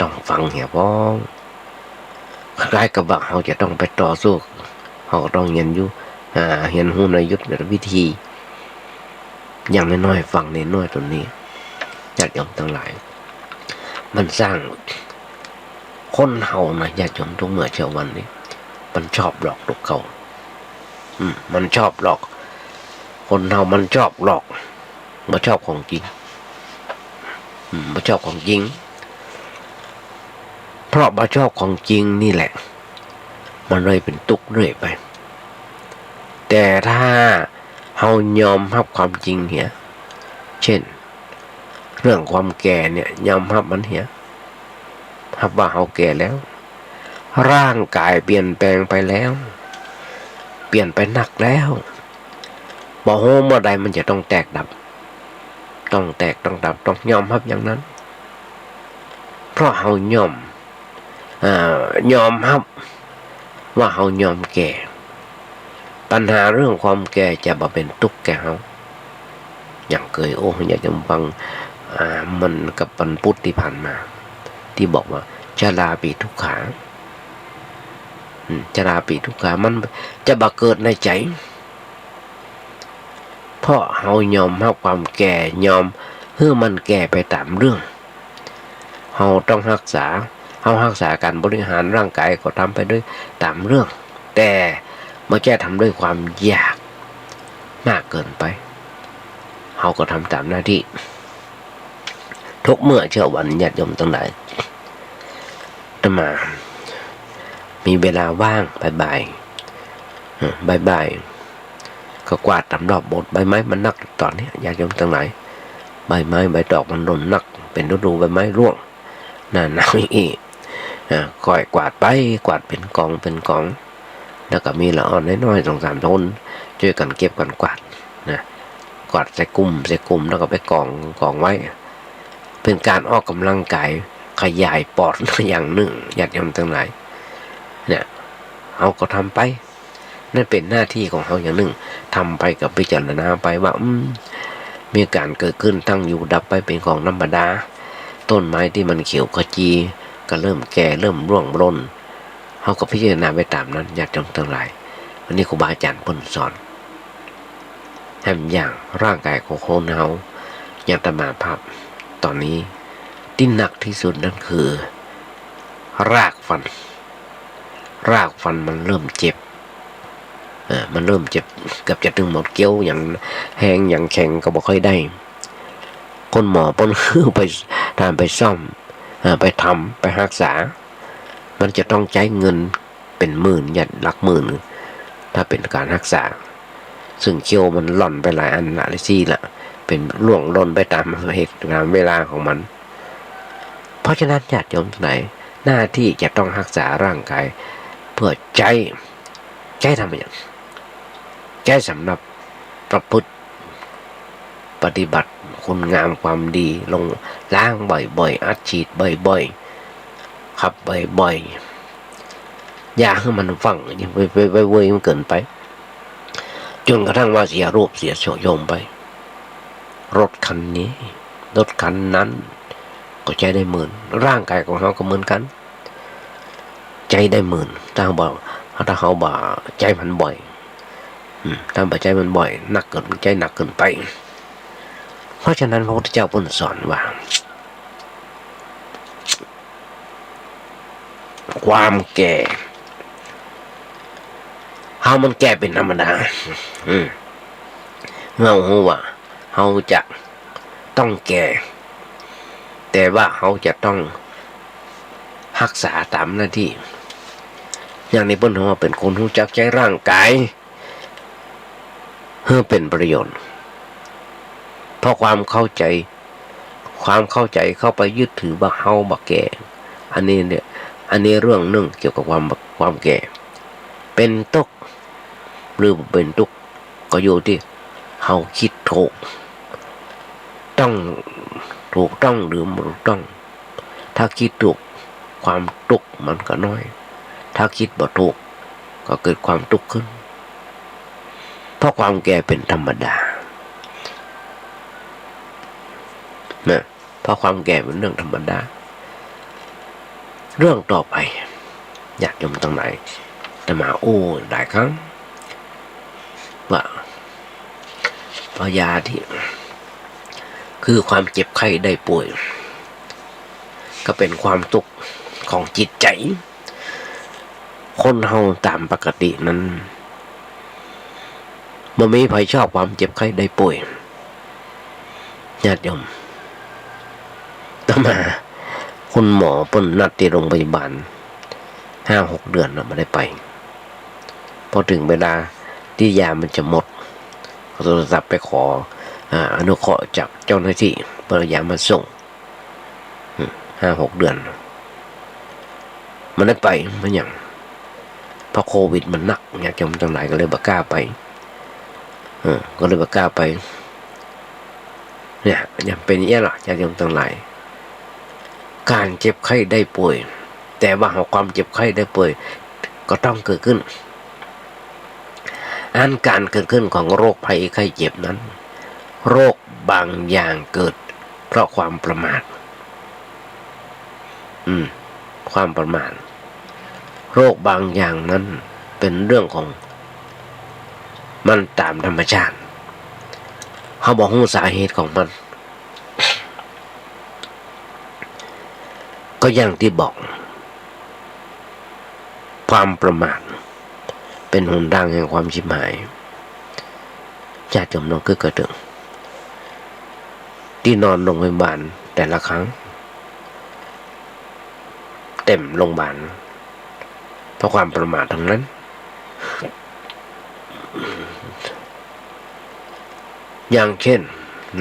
ต้องฟังเหี่ยพ้องคล้ายกับว่าเราจะต้องไปต่อสู้เราต้องเรียนรู้เรียนรู้ในยุทธวิธีอย่างน้อยๆฟังในน้อยตัวนี้ญาติโยมทั้งหลายมันสร้างคนเฮานะญาติโยมทุกเมื่อเช้าวันนี้มันชอบหลอกลูกเขามันชอบหลอกคนเฮามันชอบหลอกไม่ชอบของจริงไม่ชอบของจริงเพราะไม่ชอบของจริงนี่แหละมันเลยเป็นทุกข์เรื่อยไปแต่ถ้าเฮายอมรับความจริงเนี่ยเช่นเรื่องความแก่เนี่ยยอมรับมันเนี่ยรับว่าเฮาแก่แล้วร่างกายเปลี่ยนแปลงไปแล้วเปลี่ยนไปหนักแล้วบ่โหเมื่อใดมันจะต้องแตกดับต้องแตกต้องดับต้องยอมรับอย่างนั้นเพราะเฮายอมรับว่าเฮายอมแก่ปัญหาเรื่องความแก่จะบ่เป็นทุกข์แก่เฮาอย่างเคยอยากจะฟังมันกับวันพุธที่ผ่านมาที่บอกว่าชราปีทุกขาชราปีทุกขามันจะบังเกิดในใจเพราะเฮายอมรับความแก่ยอมให้มันแก่ไปตามเรื่องเฮาต้องรักษาการบริหารร่างกายก็ทำไปด้วยตามเรื่องแต่ไม่ใช่ทำด้วยความอยากมากเกินไปเฮาก็ทำตามหน้าที่ทุกเมื่อเช้าวันญาติโยมทั้งหลายจะมามีเวลาว่างบ่ายก็กวาดตามรอบบทใบไม้มันนักตอนนี้ญาติโยมทั้งหลายใบไม้ใบดอกมันหล่นนักเป็นฤดูใบไม้ร่วงหน้าหนาวอีกคอยกวาดไปกวาดเป็นกองแล้วก็มีละอ่อนน้อยๆ 2-3 คนช่วยกันเก็บกันกวาดนะกวาดใส่กลุ่มแล้วก็ไปกองไว้เป็นการออกกำลังกายขยายปอดอย่างหนึ่งญาติโยมทั้งหลายเนี่ย เอาก็ทำไปนั่นเป็นหน้าที่ของเขาอย่างหนึ่งทำไปกับพิจารณาไปว่ามีการเกิดขึ้นตั้งอยู่ดับไปเป็นของธรรมดาต้นไม้ที่มันเขียวขจีก็เริ่มแก่เริ่มร่วงร่นเขาก็พิจารณาไปตามนั้นอยากจงทั้งหลายวันนี้ครูบาอาจารย์เพิ่นสอนให้มันอย่างร่างกายของคนเฮาอย่างตมาภาพตอนนี้ที่หนักที่สุดนั่นคือรากฟันมันเริ่มเจ็บมันเริ่มเจ็บเกือบจะถึงหมดเกี้ยวอย่างแห้งอย่างแข็งก็บ่ค่อยได้คนหมอปนไปทำไปซ่อมไปทำไปรักษามันจะต้องใช้เงินเป็นหมื่นยันหลักหมื่นถ้าเป็นการรักษาซึ่งเกี้ยวมันหล่อนไปหลายอันหลายซี่ละเป็นล่วงล่นไปตามเหตุตามเวลาของมันเพราะฉะนั้นญาติโยมทั้งหลายหน้าที่จะต้องรักษาร่างกายเพื่อใจทำอย่างใจสำหรับประพฤติปฏิบัติคุณงามความดีลงล้างบ่อยๆอัดฉีดบ่อยๆขับบ่อยๆอย่าให้มันฟังอย่าไปเว้ยมันเกินไปจนกระทั่งว่าเสียรูปเสียโฉมโยมไปรถคันนี้รถคันนั้นก็ใจได้หมื่นร่างกายของเขาก็เหมือนกันใจได้หมื่นถ้าเขาบอกใจมันบ่อยถ้าบอกใจมันบ่อยหนักเกินใจหนักเกินไปเพราะฉะนั้นพระพุทธเจ้าเพิ่นสอนว่าความแก่เฮามันแก่เป็นธรรมดาเราว่าเฮาจะต้องแก่แต่ว่าเขาจะต้องรักษาตามหน้าที่อย่างในเพิ่นว่าเป็นคนรู้จักใช้ร่างกายเพื่อเป็นประโยชน์เพราะความเข้าใจเข้าไปยึดถือว่าเฮาบักแก่อันนี้เรื่องหนึ่งเกี่ยวกับความแก่เป็นตุกหรือเป็นตุกก็อยู่ที่เฮาคิดถูกต้องถูกต้องหรือไม่ถูกต้องถ้าคิดถูกความทุกข์มันก็น้อยถ้าคิดบ่ถูกก็เกิดความทุกข์ขึ้นเพราะความแก่เป็นธรรมดานะเพราะความแก่เป็นเรื่องธรรมดาเรื่องต่อไปอยากยมตรงไหนแต่มาหลายครั้งว่าพยาธิคือความเจ็บไข้ได้ป่วยก็เป็นความทุกข์ของจิตใจคนเฮาตามปกตินั้นบ่มีใครชอบความเจ็บไข้ได้ป่วยญาติโยมต่อมาคุณหมอเพิ่นนัดที่โรงพยาบาล 5-6 เดือนไม่ได้ไปพอถึงเวลาที่ยามันจะหมดโทรศัพท์ไปขออนุเคราะห์จากเจ้าหน้าที่เพื่อยามาส่ง 5-6 เดือนมันได้ไปมันอย่างเพราะโควิดมันหนักอยากจะทั้งหลายก็เลยบ่กล้าไปก็เลยบ่กล้าไปเนี่ยอย่างเป็นอย่างนี้ล่ะอยากจะทั้งหลายการเจ็บไข้ได้ป่วยแต่ว่าความเจ็บไข้ได้ป่วยก็ต้องเกิดขึ้นการเกิดขึ้นของโรคภัยไข้เจ็บนั้นโรคบางอย่างเกิดเพราะความประมาทความประมาทโรคบางอย่างนั้นเป็นเรื่องของมันตามธรรมชาติเขาบอกรู้สาเหตุของมันก็อย่างที่บอกความประมาทเป็นหนทางแห่งความชิบหายญาติโยมน้องก็เกิดถึงที่นอนโรงพยาบาลแต่ละครั้งเต็มโรงพยาบาลเพราะความประมาททั้งนั้นอย่างเช่น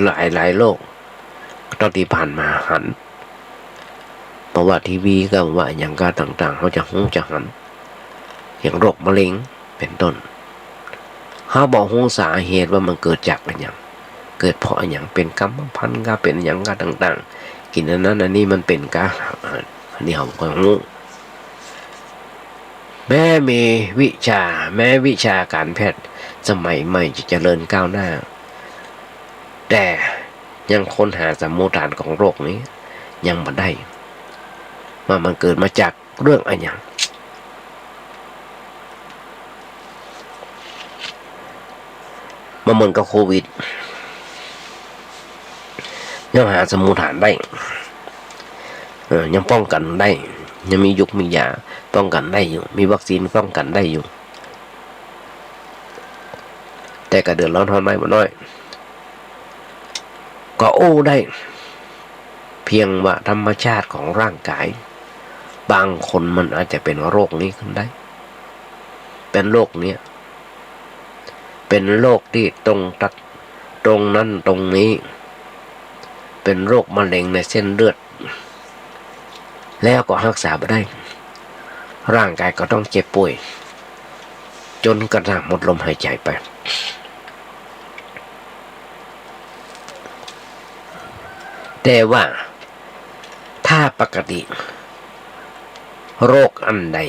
หลายโรคตอนที่ผ่านมาหันเพราะว่าทีวีก็ว่าอย่างการต่างๆเขาจะหันอย่างโรคมะเร็งเป็นต้นเขาบอกสาเหตุว่ามันเกิดจากอะไรอย่างเกิดเพราะอย่างเป็นกรรมพันธุ์ก็เป็นอย่างการต่างๆกินอันนั้นอันนี้มันเป็นการอันนี้เขาก็รู้ แม้วิชาการแพทย์สมัยใหม่จะเจริญก้าวหน้าแต่ยังค้นหาสมมุติฐานของโรคนี้ยังไม่ได้ว่ามันเกิดมาจากเรื่องอะไรอย่างมันเหมือนกับโควิดยังหาสมมุติฐานได้ยังป้องกันได้ยังมียุกมียาป้องกันได้อยู่มีวัคซีนป้องกันได้อยู่แต่ก็เดือดร้อนทนไม่บ่น้อยก็โอ้ได้เพียงว่าธรรมชาติของร่างกายบางคนมันอาจจะเป็นโรคนี้ขึ้นได้เป็นโรคเนี้ยเป็นโรคที่ตรงนั้นตรงนี้เป็นโรคมะเร็งในเส้นเลือดแล้วก็รักษาไม่ได้ร่างกายก็ต้องเจ็บป่วยจนกระทั่งหมดลมหายใจไปแต่ว่าถ้าปกติโรคอันใด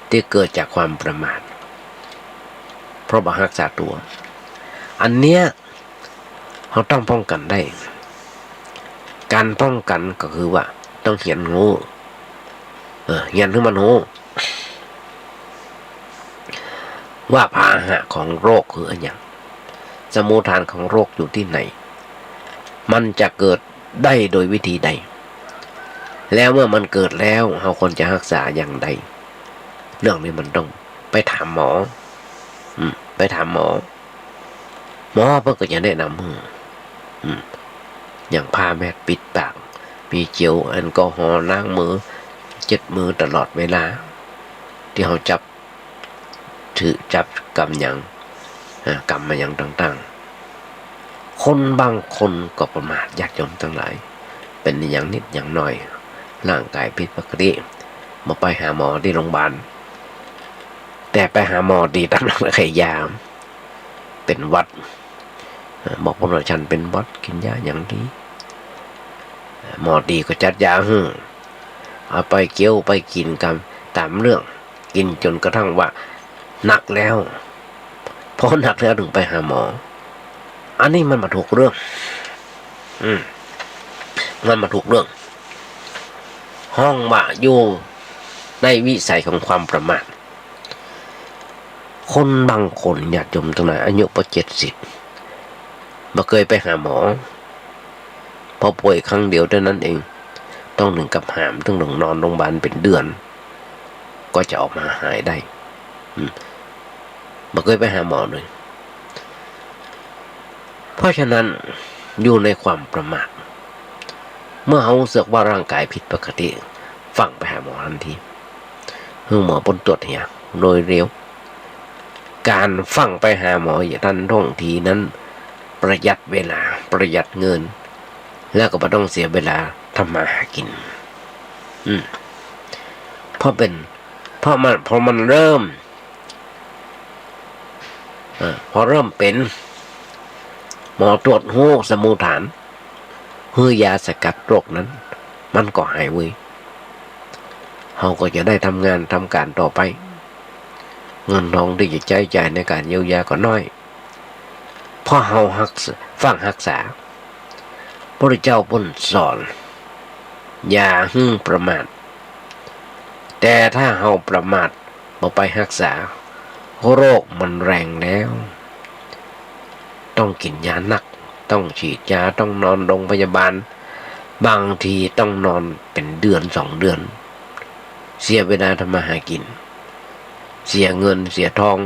ที่เกิดจากความประมาทเพราะบ่รักษาตัวอันเนี้ยเราต้องป้องกันได้การป้องกันก็คือว่าต้องเหียนงูเหียนให้มันงูว่าพาหะของโรคคืออะไรอย่างสมุฏฐานของโรคอยู่ที่ไหนมันจะเกิดได้โดยวิธีใดแล้วเมื่อมันเกิดแล้วเราควรจะรักษาอย่างใดเรื่องนี้มันต้องไปถามหมอไปถามหมอเพื่อก็จะแนะนำอย่างผ้าแมสปิดปากมีเจลแอลกอฮอล์ล้างมือเช็ดมือตลอดเวลาที่เขาจับกำยังกำมาอย่างต่างๆคนบางคนก็ประมาทยากจนทั้งหลายเป็นอย่างนิดอย่างหน่อยร่างกายผิดปกติมาไปหาหมอที่โรงพยาบาลแต่ไปหาหมอดีตามหลักไขยาเป็นวัดบอกว่าฉันเป็นวัดกินยาอย่างนี้หมอดีก็จัดยาเอาไปเกี่ยวไปกินกันตามเรื่องกินจนกระทั่งว่าหนักแล้วพอหนักแล้วถึงไปหาหมออันนี้มันมาถูกเรื่องมันมาถูกเรื่องห้องว่าอยู่ในวิสัยของความประมาทคนบางคนอยากจมตรงไหนอายุประ70มาเคยไปหาหมอพอป่วยครั้งเดียวเท่านั้นเองต้องถึงกับหามต้องนอนโรงพยาบาลเป็นเดือนก็จะออกมาหายได้มาเคยไปหาหมอเลยเพราะฉะนั้นอยู่ในความประมาทเมื่อเขาเสือกว่าร่างกายผิดปกติฟังไปหาหมอทันทีหมอผลตรวจเนี่ยโดยเร็วการฟังไปหาหมออย่างทันท่องทีนั้นประหยัดเวลาประหยัดเงินแล้วก็ไม่ต้องเสียเวลาทำมาหากินเพราะมันเริ่มพอเริ่มเป็นหมอตรวจหูสมุฏฐานยาสกัดโรคนั้นมันก็หายเว้ยเขาก็จะได้ทำงานทำการต่อไปเงินทองที่จะใช้จ่ายในการเยียวยาก็น้อยเพราะเขาฟังรักษาพระเจ้าพ้นสอนอย่าประมาทแต่ถ้าเขาประมาทบ่ไปรักษาโรคมันแรงแล้วต้องกินยาหนักต้องฉีดยาต้องนอนโรงพยาบาลบางทีต้องนอนเป็นเดือน2 เดือนเสียเวลาทำมาหากินเสียเงินเสียทอง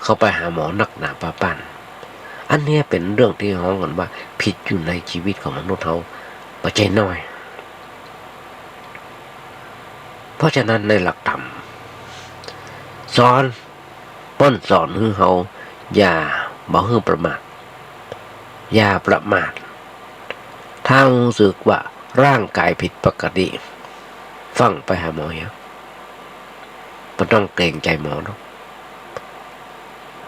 เขาไปหาหมอนักหนาป้าปั้นอันนี้เป็นเรื่องที่ฮ้องกันว่าผิดอยู่ในชีวิตของมนุษย์เขาประเจน้อยเพราะฉะนั้นในหลักธรรมสอนให้เขาอย่าประมาทอย่าประมาทถ้ารู้สึกว่าร่างกายผิดปกติฟังไปหาหมอไม่ต้องเกรงใจหมอหรอก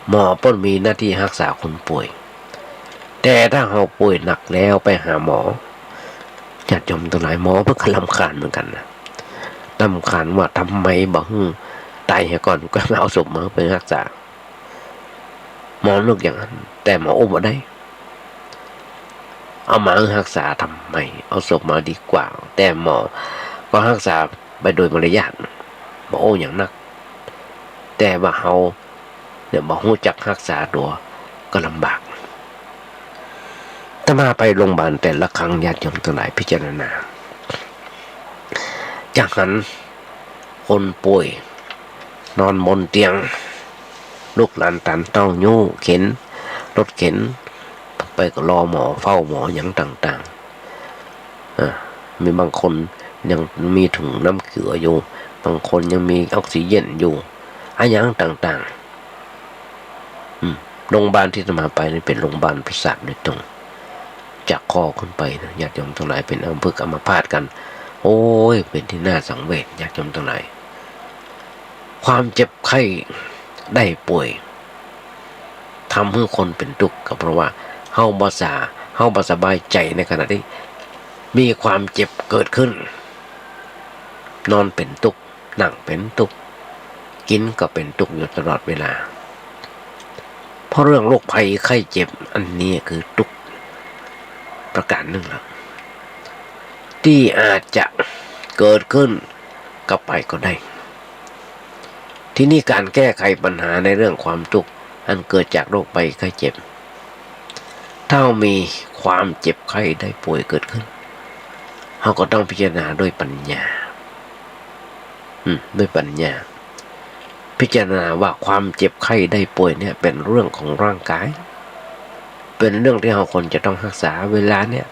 หมอป้นมีหน้าที่รักษาคนป่วยแต่ถ้าเราป่วยหนักแล้วไปหาหมอจะจมตัวไหนหมอเพื่อรำคาญเหมือนกันนะรำคาญว่าทำไมบ่ ตายก่อนก็มาเอาศพมาไปรักษาหมอนึกอย่างนั้น แต่หมออุ้มมาได้เอามารักษาทำไมเอาศพมาดีกว่าแต่หมอก็รักษาไปโดยมารยาทหมอโอ้อย่างนักแต่ว่าเขาเนี่ยบอกรู้จักรักษาตัวก็ลำบากถ้ามาไปโรงพยาบาลแต่ละครั้งญาติโยมทั้งหลายพิจารณาจากนั้นคนป่วยนอนบนเตียงลูกหลานตันต้องยู่เข็นรถเข็นไปก็รอหมอเฝ้าหมออย่างต่างๆมีบางคนยังมีถุงน้ำเกลืออยู่บางคนยังมีออกซิเจนอยู่อะไรอย่างต่างๆโรงพยาบาลที่จะมาไปนี่เป็นโรงพยาบาลพิเศษโดยตรงจากคอขึ้นไปนะญาติโยมทั้งหลายเป็นอัมพฤกษ์อัมพาตกันโอ้ยเป็นที่น่าสังเวชญาติโยมทั้งหลายความเจ็บไข้ได้ป่วยทำให้คนเป็นทุกข์ก็เพราะว่าเฮาบ่สบายใจในขณะที่มีความเจ็บเกิดขึ้นนอนเป็นทุกข์นั่งเป็นทุกข์กินก็เป็นทุกข์อยู่ตลอดเวลาเพราะเรื่องโรคภัยไข้เจ็บอันนี้คือทุกข์ประการหนึ่งแล้วที่อาจจะเกิดขึ้นกับไปก็ได้ที่นี่การแก้ไขปัญหาในเรื่องความทุกข์อันเกิดจากโรคภัยไข้เจ็บถ้ามีความเจ็บไข้ได้ป่วยเกิดขึ้นเราก็ต้องพิจารณาด้วยปัญญาด้วยปัญญาพิจารณาว่าความเจ็บไข้ได้ป่วยเนี่ยเป็นเรื่องของร่างกายเป็นเรื่องที่เราคนจะต้องรักษาเวลาเนี่ย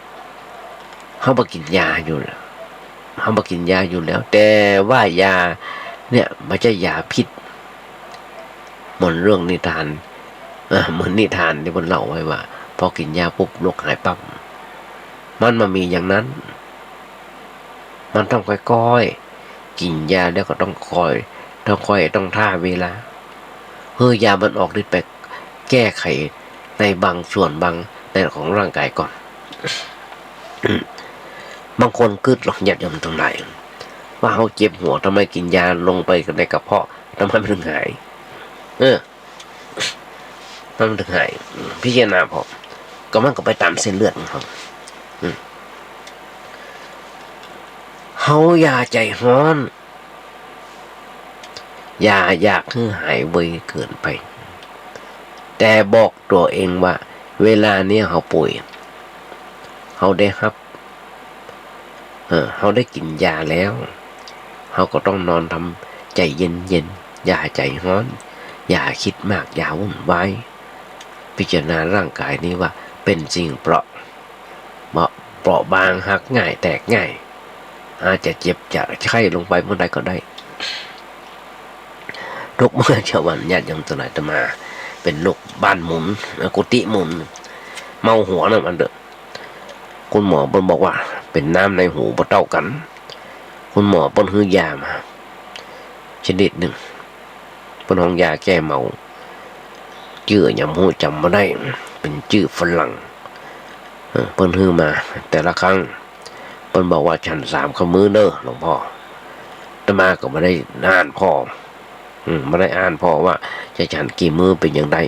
เขามากินยาอยู่แล้วแต่ว่ายาเนี่ยไม่ใช่ยาพิษเหมือนเรื่องนิทานเหมือนนิทานที่มันเล่าไว้ว่าพอกินยาปุ๊บโรคหายปั๊บมันมามีอย่างนั้นมันต้องค่อยๆกินยาแล้วก็ต้องคอยต้องท่าเวลายามันออกฤทธิ์ไปแก้ไขในบางส่วนบางในของร่างกายก่อน บางคนกึดหลอกญาติโยมตรงไหนว่าเขาเจ็บหัวทำไมกินยาลงไปในกระเพาะทำไมไม่ถึงหายมันถึงหายพิจารณาพอก็มันก็ไปตามเส้นเลือดของเขาเขาอย่าใจร้อนอย่าอยากให้หายไวเกินไปแต่บอกตัวเองว่าเวลาเนี้ยเขาป่วยเขาได้ครับเขาได้กินยาแล้วเขาก็ต้องนอนทำใจเย็นๆอย่าใจร้อนอย่าคิดมากอย่าวุ่นวายพิจารณาร่างกายนี้ว่าเป็นสิ่งเปราะบางหักง่ายแตกง่ายอาจจะเจ็บจะไข้ลงไปเมื่อใดก็ได้ทุกเมื่อชาวบ้านญาติโยมทั้งหลายจะมาเป็นโรคบ้านหมุนกุฏิหมุนเมาหัวนั่นมันเด้อคุณหมอเพิ่นบอกว่าเป็นน้ำในหูบ่เท่ากันคุณหมอเพิ่นให้ยามาชนิดหนึ่งเพิ่นให้ยาแก้เมาชื่อหยังฮู้จำบ่ได้เป็นชื่อฝรั่งเพิ่นให้มาแต่ละครั้งเพิ่นบอกว่าฉัน3 มื้อเด้อหลวงพ่ออาตมาก็บ่ได้อ่านพ่อไม่ได้อ่านพอว่าจะฉันกี่มื้อเป็นอย่างไร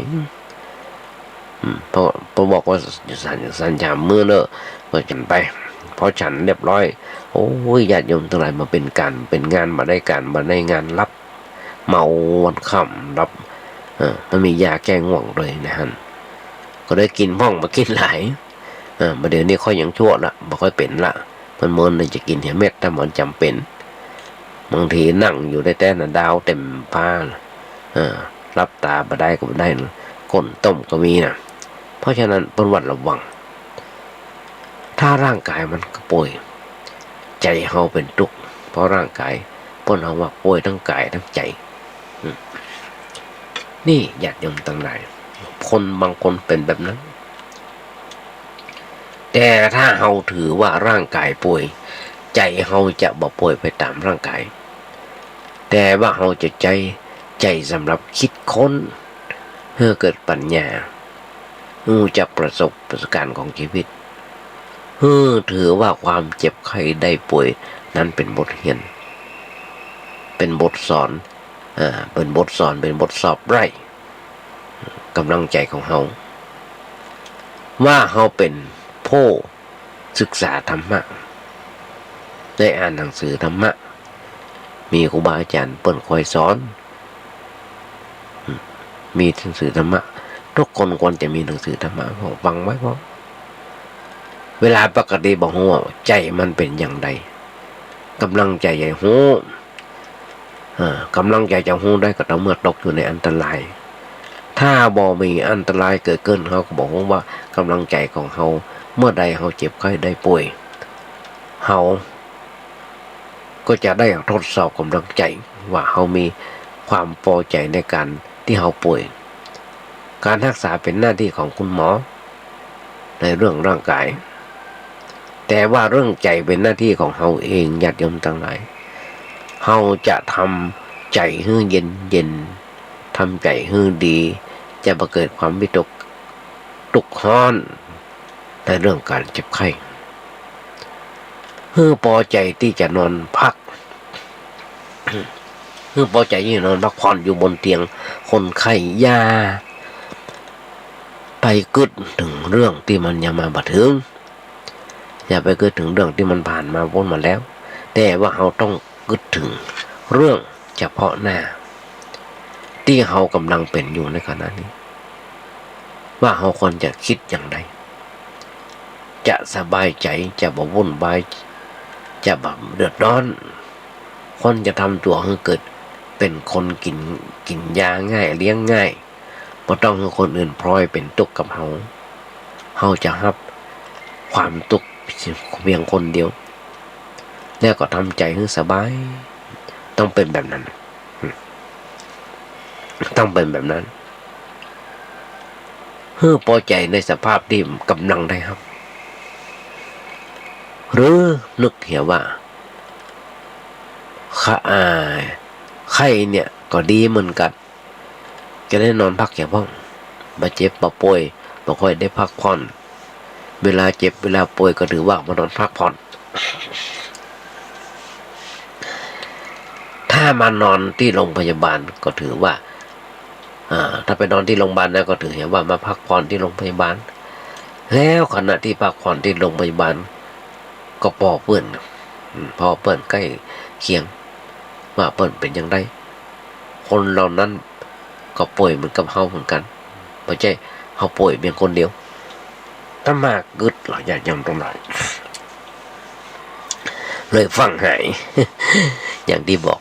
เพราะบอกว่าสัญญามื้อเนอะก็ฉันไปพอฉันเรียบร้อยโอ้ยญาติโยมทั้งหลายมาเป็นงานมาได้งานรับเมาวันค่ำรับมันมียาแก้ง่วงเลยนะฮะก็ได้กินพ่องมากินหลายมาเดี๋ยวนี้ค่อยยังชั่วละบ่ค่อยเป็นละมันเมินเลยจะกินเม็ดถ้ามันจำเป็นบางทีนั่งอยู่ได้แต่ดาวเต็มผ้ารับตาบ่ได้ก็บ่ได้ก้นต้มก็มีนะเพราะฉะนั้นเป็นวัดระวังถ้าร่างกายมันก็ป่วยใจเฮาเป็นทุกข์เพราะร่างกายเพิ่นเอาว่าป่วยทั้งกายทั้งใจนี่ญาติโยมทั้งหลายคนบางคนเป็นแบบนั้นแต่ถ้าเฮาถือว่าร่างกายป่วยใจเฮาจะบ่ป่วยไปตามร่างกายแต่ว่าเฮาจะใจสำหรับคิดค้นเพื่อเกิดปัญญาจะประสบการณ์ของชีวิตถือว่าความเจ็บไข้ได้ป่วยนั้นเป็นบทเรียนเป็นบทสอน เป็นบทสอนเป็นบทสอบไร้กำลังใจของเขาว่าเขาเป็นผู้ศึกษาธรรมะได้อ่านหนังสือธรรมะมีครูบาอาจารย์เปิ่นคอยสอนมีหนังสือธรรมะทุกคนควรจะมีหนังสือธรรมะฟังไว้เพราะเวลาปกติบอกว่าใจมันเป็นอย่างไรกำลังใจใหญ่หูกำลังใจจะหูได้ก็ต้องเมื่อตกอยู่ในอันตรายถ้าบ่มีอันตรายเกิดขึ้นเขาก็บอกว่ากำลังใจของเขาเมื่อใดเขาเจ็บไข้ได้ป่วยเขาก็จะได้ทดสอบกำลังใจว่าเขามีความพอใจในการที่เขาป่วยการรักษาเป็นหน้าที่ของคุณหมอในเรื่องร่างกายแต่ว่าเรื่องใจเป็นหน้าที่ของเขาเองญาติโยมทั้งหลายเขาจะทำใจให้เย็นเย็นทำใจให้ดีจะบ่เกิดความวิตกทุกข์ร้อนในเรื่องการเจ็บไข้เพื่อพอใจที่จะนอนพักเพื่อพอใจที่จะนอนพักผ่อนอยู่บนเตียงคนไข้ยาไปกึดถึงเรื่องที่มันยังมาบัดถึงอย่าไปกึดถึงเรื่องที่มันผ่านมาพ้นมาแล้วแต่ว่าเราต้องกึดถึงเรื่องเฉพาะหน้าที่เรากำลังเป็นอยู่ในขณะนี้ว่าเราควรจะคิดอย่างไรจะสบายใจจะบ่วุ่นวายจะแบบเดือดร้อนคนจะทำตัวให้เกิดเป็นคนกินยาง่ายเลี้ยงง่ายบ่ต้องให้คนอื่นพลอยเป็นทุกข์กับเราจะรับความทุกข์เพียงคนเดียวแล้วก็ทำใจให้สบายต้องเป็นแบบนั้นต้องเป็นแบบนั้นเพื่อพอใจในสภาพที่กำลังได้ครับหรือนึกเห็นว่าไข้เนี่ยก็ดีเหมือนกันจะได้นอนพักอย่างพ้องบาดเจ็บบ่ป่วยบ่ค่อยได้พักผ่อนเวลาเจ็บเวลาป่วยก็ถือว่ามานอนพักผ่อนถ้ามานอนที่โรงพยาบาลก็ถือว่าถ้าไปนอนที่โรงพยาบาลนะก็ถือว่ามาพักผ่อนที่โรงพยาบาลแล้วขณะที่พักผ่อนที่โรงพยาบาลก็พอเปิ้นใกล้เคียงว่าเปิ้นเป็นอย่างไรคนเหล่านั้นก็ป่วยเหมือนกับเฮาเหมือนกันไม่ใช่เฮาป่วยเพียงคนเดียวถ้ามากกึดหลายอย่างตรงไหนเลยฟังหาย อย่างที่บอก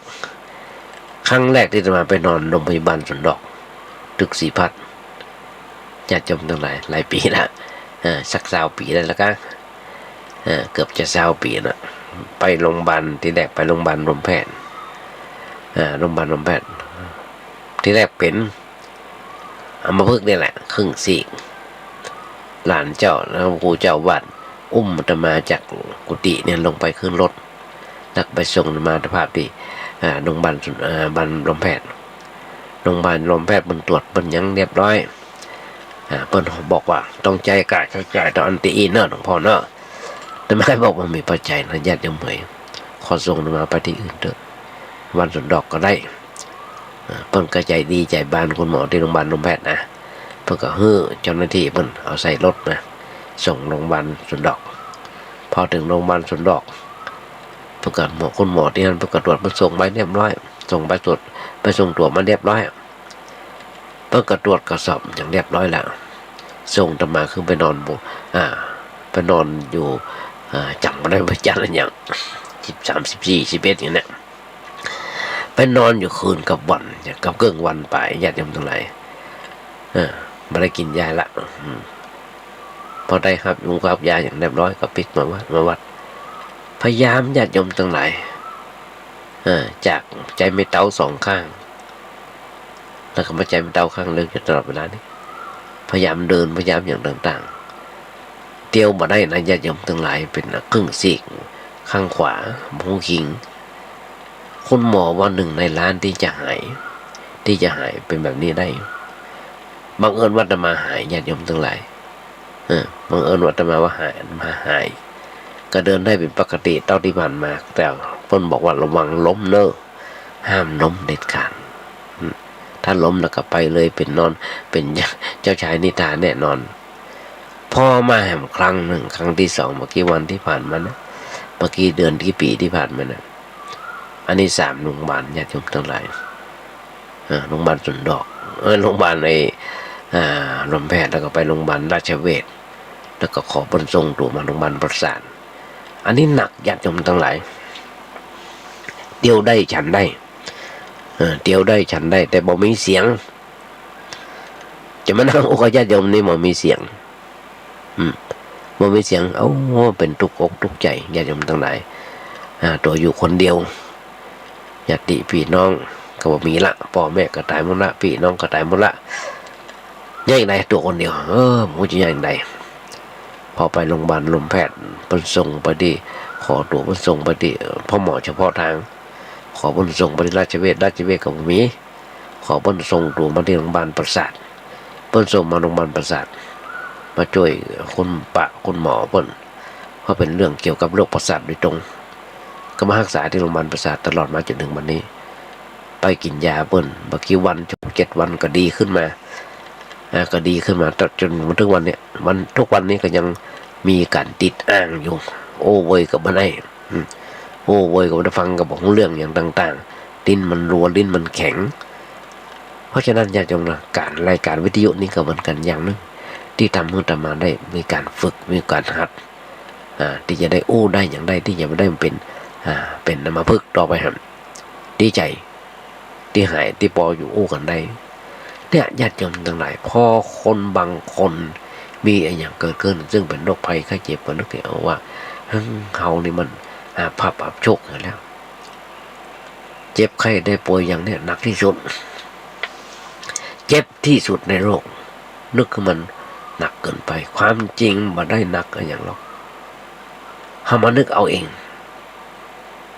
ครั้งแรกที่จะมาไปนอนโรงพยาบาลสวนดอกตึกศรีพัฒน์ญาติโยมทั้งหลายปีแล้วสัก20 ปีได้แล้วกันเกือบจะ20 ปีนะไปโรงพยาบาลที่แรกไปโรงพยาบาลรมแพทย์โรงพยาบาลรมแพทย์ที่แรกเป็นอัมพฤกษ์นี่แหละครึ่งซีกหลานเจ้าแล้วครูเจ้าวัดอุ้มอาตมาจากกุฏิเนี่ยลงไปขึ้นรถแล้วไปส่งมาสภาพที่โรงพยาบาลรมแพทย์โรงพยาบาลรมแพทย์มันตรวจมันยังเรียบร้อยเพิ่นบอกว่าต้องจ่ายค่าใช้จ่ายต่ออันตีอีเนอะหลวงพ่อเนอะแต่ไม่บอกว่ามีปัจจัยนะญาติโยมเอ๋ยขอส่งมาไปที่อื่นเถอะวันสวนดอกก็ได้เพิ่นก็ใจดีใจบานคุณหมอที่โรงพยาบาลรมแพทย์นะเพิ่นก็เจ้าหน้าที่เพิ่นเอาใส่รถนะส่งโรงพยาบาลสวนดอกพอถึงโรงพยาบาลสวนดอกเพิ่นก็คุณหมอที่นั่นเพิ่นก็ตรวจมาส่งไปเรียบร้อยส่งไปตรวจไปส่งตรวจมาเรียบร้อยเพิ่นก็ตรวจกระสอบอย่างเรียบร้อยแล้วส่งตมาขึ้นไปนอนไปนอนอยู่จำไม่ได้ว่าจันทร์อะไรอย่าง13 14 11อย่างเนี้ยไปนอนอยู่คืนกับวันกับเกื้องวันไปญาติโยมทั้งหลายไม่ได้กินยาละพอได้ครับยุงครับยาอย่างเรียบร้อยก็ปิดมาวัดพยายามญาติโยมทั้งหลายจากใจไม่เต้า2 ข้างแล้วก็มาใจไม่เต้าข้างเลิกอยู่ตลอดเวลานี้พยายามเดินพยายามอย่างต่างๆเตี้ยวมาได้นะญาติโยมทั้งหลายเป็นครึ่งซีกข้างขวาหูขิงคุณหมอว่า1 ในล้านที่จะหายเป็นแบบนี้ได้บังเอิญว่าจะมาหายญาติโยมทั้งหลายบังเอิญว่าจะมาหายก็เดินได้เป็นปกติเท่าที่ผ่านมาแต่เพิ่นบอกว่าระวังล้มเนอะห้ามล้มเด็ดขาด ถ้าล้มแล้วก็ไปเลยเป็นนอนเป็นเจ้าชายนิทราแน่นอนพอมาแหมครั้งหนึ่งครั้งที่สองเมื่อกี้วันที่ผ่านมานะเมื่อกี้เดือนที่ปีที่ผ่านมานะอันนี้3โรงพยาบาลญาติโยมทั้งหลายโรงพยาบาลสุนดอกโรงพยาบาลในโรงแพทย์แล้วก็ไปโรงพยาบาลราชเวชแล้วก็ขอบนทรงตัวมาโรงพยาบาลประสานอันนี้หนักญาติโยมทั้งหลายเดียวได้ฉันได้เดียวได้ฉันได้แต่บ่มีเสียงจะมานั่งอกญาติโยมนี่บ่มีเสียงบ่มีเสียงเป็นทุกข์อกทุกข์ใจญาติโยมทั้งหลายตัวอยู่คนเดียวญาติพี่น้องก็บ่มีละพ่อแม่ก็ตายหมดละพี่น้องก็ตายหมดละยังไงตัวคนเดียวหมูจะยังไงพอไปโรงพยาบาลลมแพทย์บนส่งไปดีขอตัวบนส่งไปดีพ่อหมอเฉพาะทางขอบนส่งไปที่ราชเวชก็มีขอบนส่งตัวมาที่โรงพยาบาลประสาทบนส่งมาโรงพยาบาลประสาทมาช่วยคุณหมอเพิ่นเพราะเป็นเรื่องเกี่ยวกับโรคประสาทโดยตรงก็มารักษาที่โรงพยาบาลประสาทตลอดมาจนถึงวันนี้ไปกินยาเพิ่นบางทีวัน7 วันก็ดีขึ้นมาจนถึงวันนี้ทุกวันนี้ก็ยังมีการติดอ้างอยู่โอ้เว้ยกับมันไอ้โอ้เว้ยกับมันฟังกับบอกเรื่องอย่างต่างๆลิ้นมันรัวลิ้นมันแข็งเพราะฉะนั้นญาติโยมการรายการวิทยุนี่ก็เหมือนกันอย่างนึงที่ทำให้ตมาได้มีการฝึกมีการหัดที่จะได้โอ้ได้อย่างได้ที่จะไม่ได้เป็นนามพึกต่อไปครับดีใจที่หายที่ปออยู่โอ้กันได้เนี่ยญาติโยมทั้งหลายพอคนบางคนมีอย่างเกิดขึ้นซึ่งเป็นโรคภัยไข้เจ็บก็นึกถึงว่าเฮานี่มันภาพโชคแล้วเจ็บไข้ได้ป่วยอย่างเนี้ยหนักที่สุดเจ็บที่สุดในโลกนึกคือมันหนักเกินไปความจริงมาได้หนักอย่างหรอกเฮามานึกเอาเอง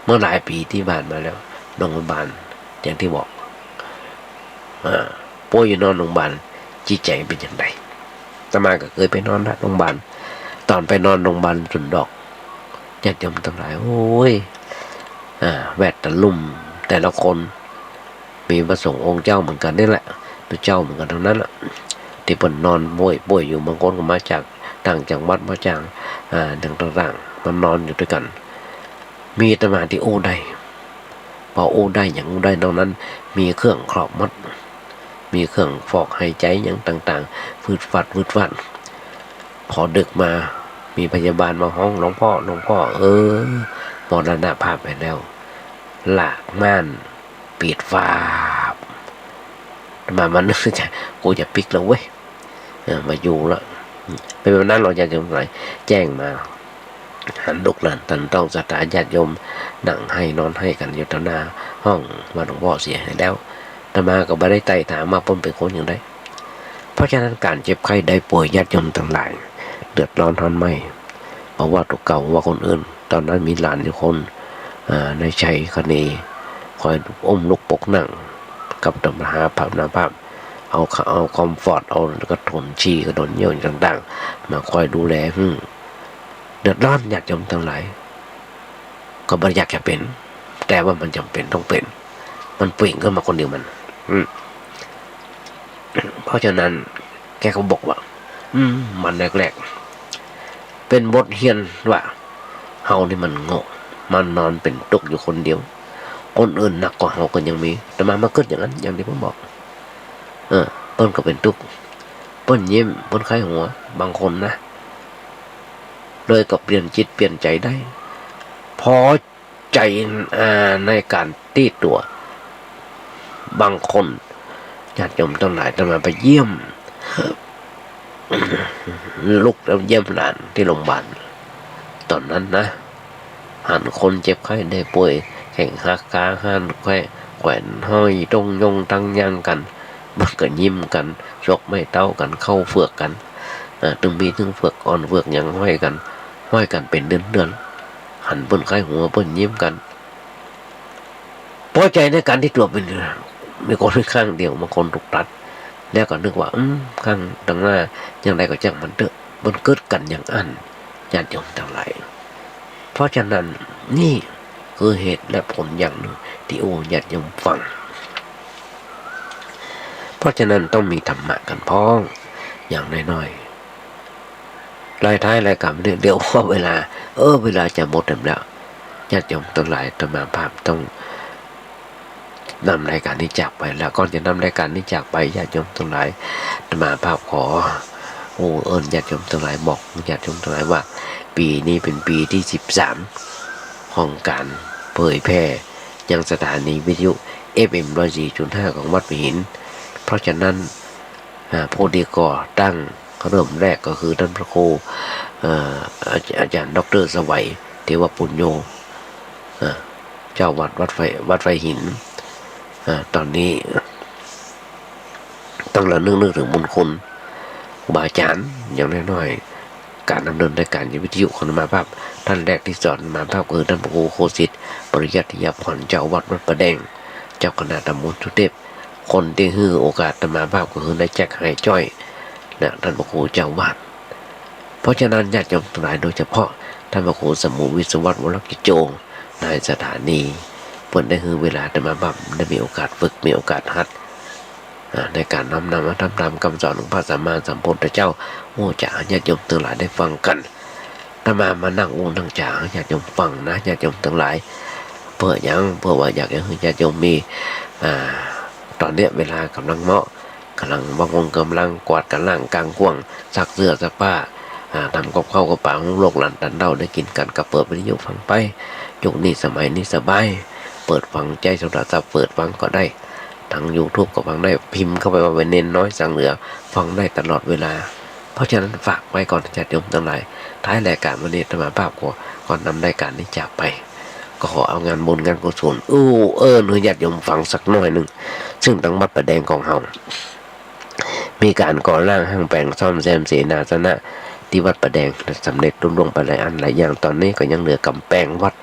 เมื่อหลายปีที่ผ่านมาแล้วโรงพยาบาลอย่างที่บอกป่วยอยู่นอนโรงพยาบาลจิตใจเป็นอย่างไรอาตมาก็เคยไปนอนโรงพยาบาลตอนไปนอนโรงพยาบาลสุนดอกญาติโยมทั้งหลายโอ้ยแวดตะลุ่มแต่ละคนมีพระสงฆ์องค์เจ้าเหมือนกันนี่แหละตัวเจ้าเหมือนกันทั้งนั้นที่เป็นนอนป่วยอยู่บางคนก็มาจากต่างจังหวัดมาจากต่างๆมันนอนอยู่ด้วยกันมีอาตมาที่โอ้ได้พอโอ้ได้อย่างได้ตรงนั้นมีเครื่องครอบมัดมีเครื่องฟอกหายใจอย่างต่างๆฟืดฟัดพอดึกมามีพยาบาลมาห้องหลวงพ่อมรณภาพไปแล้วหลากม่านปิดฟ้ามันนึกจะกูจะปิกแล้วเว้ยมาอยู่แล้วเป็นแบบนั้นเราจะทำอะไรแจ้งมาหันลูกหลานท่านต้องศรัทธาญาติโยมนั่งให้นอนให้กันอยู่ต่อหน้าห้องว่าหลวงพ่อเสียให้แล้วแต่มาก็ไม่ได้ไต่ถามมาพ้นเป็นคนอย่างไรเพราะฉะนั้นการเจ็บไข้ได้ป่วยญาติโยมทั้งหลายเดือดร้อนทนไม่เพราะว่าตัวเก่าว่าคนอื่นตอนนั้นมีหลานอยู่คนในชัยคณีคอยอุ้มลูกปกนั่งกับตำราภาพนาภาพเอาคอมฟอร์ตเอากระถนชีกระดนเยี่ยวต่างๆมาคอยดูแลเดือดร้อนอยากจำทั้งหลายก็ไม่อยากจะเป็นแต่ว่ามันจำเป็นต้องเป็นมันเปล่งขึ้นมาคนเดียวมันเพราะฉะนั้นแกก็บอกว่ามันแรกๆเป็นบทเรียนว่าเฮานี่มันโง่มันนอนเป็นตุกอยู่คนเดียวคนอื่นหนักกว่าเฮากันยังมีแต่มาเกิดอย่างนั้นอย่างที่ผมบอกเปิ้นก็เป็นตุกเปิ้นยิ้มเปิ้นคล้ายหัวบางคนนะเลยก็เปลี่ยนจิตเปลี่ยนใจได้พอใจในการตีตัวบางคนญาติโยมทั้งหลายต้องมาไปเยี่ยมลูกแล้วเยี่ยมหลานที่โรงพยาบาลตอนนั้นนะหันคนเจ็บไข้ได้ป่วยแข่งหักขาหันแขวนห้อยตรงยงตั้งย่างกันมันก็ยิ้มกันชกไม่เต้ากันเข้าเฟือกกันถึงมีถึงเฟือกอ่อนเฟือกยังห้อยกันเป็นเดือนหันเปิ้นไข้หัวเปิ้นยิ้มกันพอใจในการที่ตัวเป็นมีคนข้างเดียวบางคนถูกตัดแล้วก็นึกว่าข้างดังหน้าอย่างไรก็จังมันเด้อมันเกิดกันอย่างอันญาติโยมทั้งหลายเพราะฉะนั้นนี่คือเหตุและผลอย่างหนึ่งที่ญาติโยมฟัง เพราะฉะนั้นต้องมีธรรมะกันพ้องอย่างน้อยๆรายท้ายรายกรรมเดี๋ยวว่าเวลาจะหมดแล้วญาติโยมทั้งหลายธรรมาภาพต้องนำรายการนี้จากไปแล้วก่อนจะนำรายการนี้จากไปญาติโยมทั้งหลายธรรมาภาพขอญาติโยมทั้งหลายบอกญาติโยมทั้งหลายว่าปีนี้เป็นปีที่13ของการเผยแพร่ยังสถานีวิทยุ FM 104.5 ของวัดหินเพราะฉะนั้นผู้ที่ก่อตั้งเริ่มแรกก็คือท่านพระครูอาจารย์ดร.สวัยเทวปุญโญเจ้าวัดไฟหินตอนนี้ต้องระลึกถึงบุญคุณครูบาอาจารย์อย่างน้อยๆการดำเนินรายการวิทยุของธรรมาภาพท่านแรกที่สอนธรรมาภาพคือท่านพระครูโคสิทธิ์ปริยัติยาพรเจ้าวัดประแดงเจ้าคณะตำบลสุเทพคนที่ให้โอกาสธรรมาภาพก็คือได้แจ็คไฮจ้อยและท่านพระครูเจ้าวัดเพราะฉะนั้นญาติโยมทั้งหลายโดยเฉพาะท่านพระครูสมุวิศวัตรวรกิจโจนายสถานีเปิดได้คือเวลาธรรมาภาพได้มีโอกาสฝึกมีโอกาสหัดในการน้อมนำทำตามคำสอนของพระสัมมาสัมพุทธเจ้าจะญาติโยมทั้งหลายได้ฟังกันธรรมานั่งนั่งจ่าญาติโยมฟังนะญาติโยมทั้งหลายเพื่อว่าอยากให้ญาติโยมมีตอนเนี้ยเวลากำลังเหมาะกำลังบางคนกำลังกวาดกันล่างกลางกวางซักเสื้อซักผ้าทำกับข้าวกับปลาของโลกหลานตันเดาได้กินกันกับเปิดวิทยุฟังไปยุคนี้สมัยนี้สบายเปิดฟังใจโทรศัพท์เปิดฟังก็ได้ทาง YouTube ก็ฟังได้พิมพ์เข้าไปว่าเน้นน้อยสังเหลือฟังได้ตลอดเวลาเพราะฉะนั้นฝากไว้ก่อนญาติโยมทั้งหลายท้ายรายการวันนี้ธรรมาภาพก่อนนำรายการนี้จากไปก็ขอเอางานบุญงานกุศลญาติโยมฟังสักหน่อยนึงซึ่งตั้งวัดประแดงของเฮามีการก่อร่างห้างแปลงซ่อมแซมเสนาสนะที่วัดประแดงสำเร็จรุ่งไปหลายอันหลายอย่างตอนนี้ก็ยังเหลือกำแพงวัด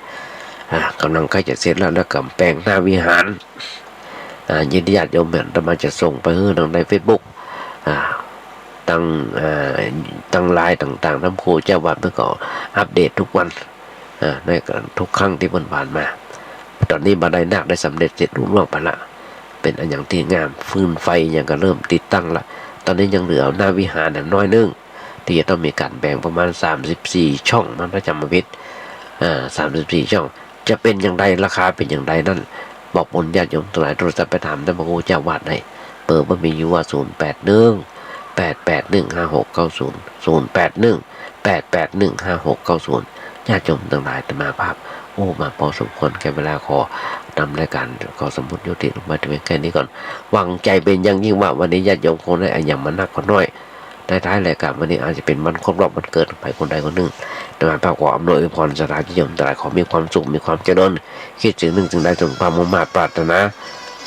กำลังใกล้จะเสร็จแล้วกำแพงหน้าวิหารยินดีญาติโยมธรรมาจะส่งไปทางใน Facebook ตั้งไลน์ต่างๆน้ำโคเจ้าวัดเพื่อก็อัปเดตทุกวันในทุกครั้งที่ผ่านมาตอนนี้บันไดนาคได้สำเร็จเสร็จรุ่งไปละเป็นอันอย่างที่งามฟืนไฟอย่างก็เริ่มติดตั้งละตอนนี้ยังเหลือหน้าวิหารน้อยนึงที่จะต้องมีการแบ่งประมาณ34ช่องมันพระจำมวิทย์34ช่องจะเป็นอย่างไรราคาเป็นอย่างไรนั่นบอกบนญาติโยมทั้งหลายโทรศัพท์ไปถามท่านพระครูเจ้าวาดได้เปิดว่ามีอยู่ว่า081-881-5690 ญาติโยมทั้งหลายธรรมาภาพมาพอสมควรแก่เวลาขอนำรายการขอสมมุติยุติลงมาถึงแค่นี้ก่อนหวังใจเป็นอย่างยิ่งว่าวันนี้ญาติโยมคงได้อย่างมันนักก็น้อยท้ายรายการวันนี้อาจจะเป็นวันครบรอบวันเกิดไปคนใดคนหนึ่งธรรมาภาพขออำนวยพรสถานที่โยมทั้งหลายขอมีความสุขมีความเจริญคิดถึงนึกถึงได้จงความมุ่งมั่นปรารถนา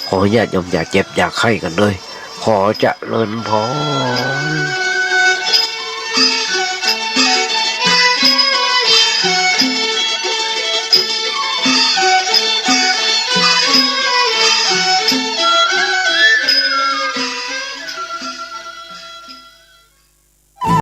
ขอญาติโยมอย่าเจ็บอย่าไข้กันเลยขอเจริญพร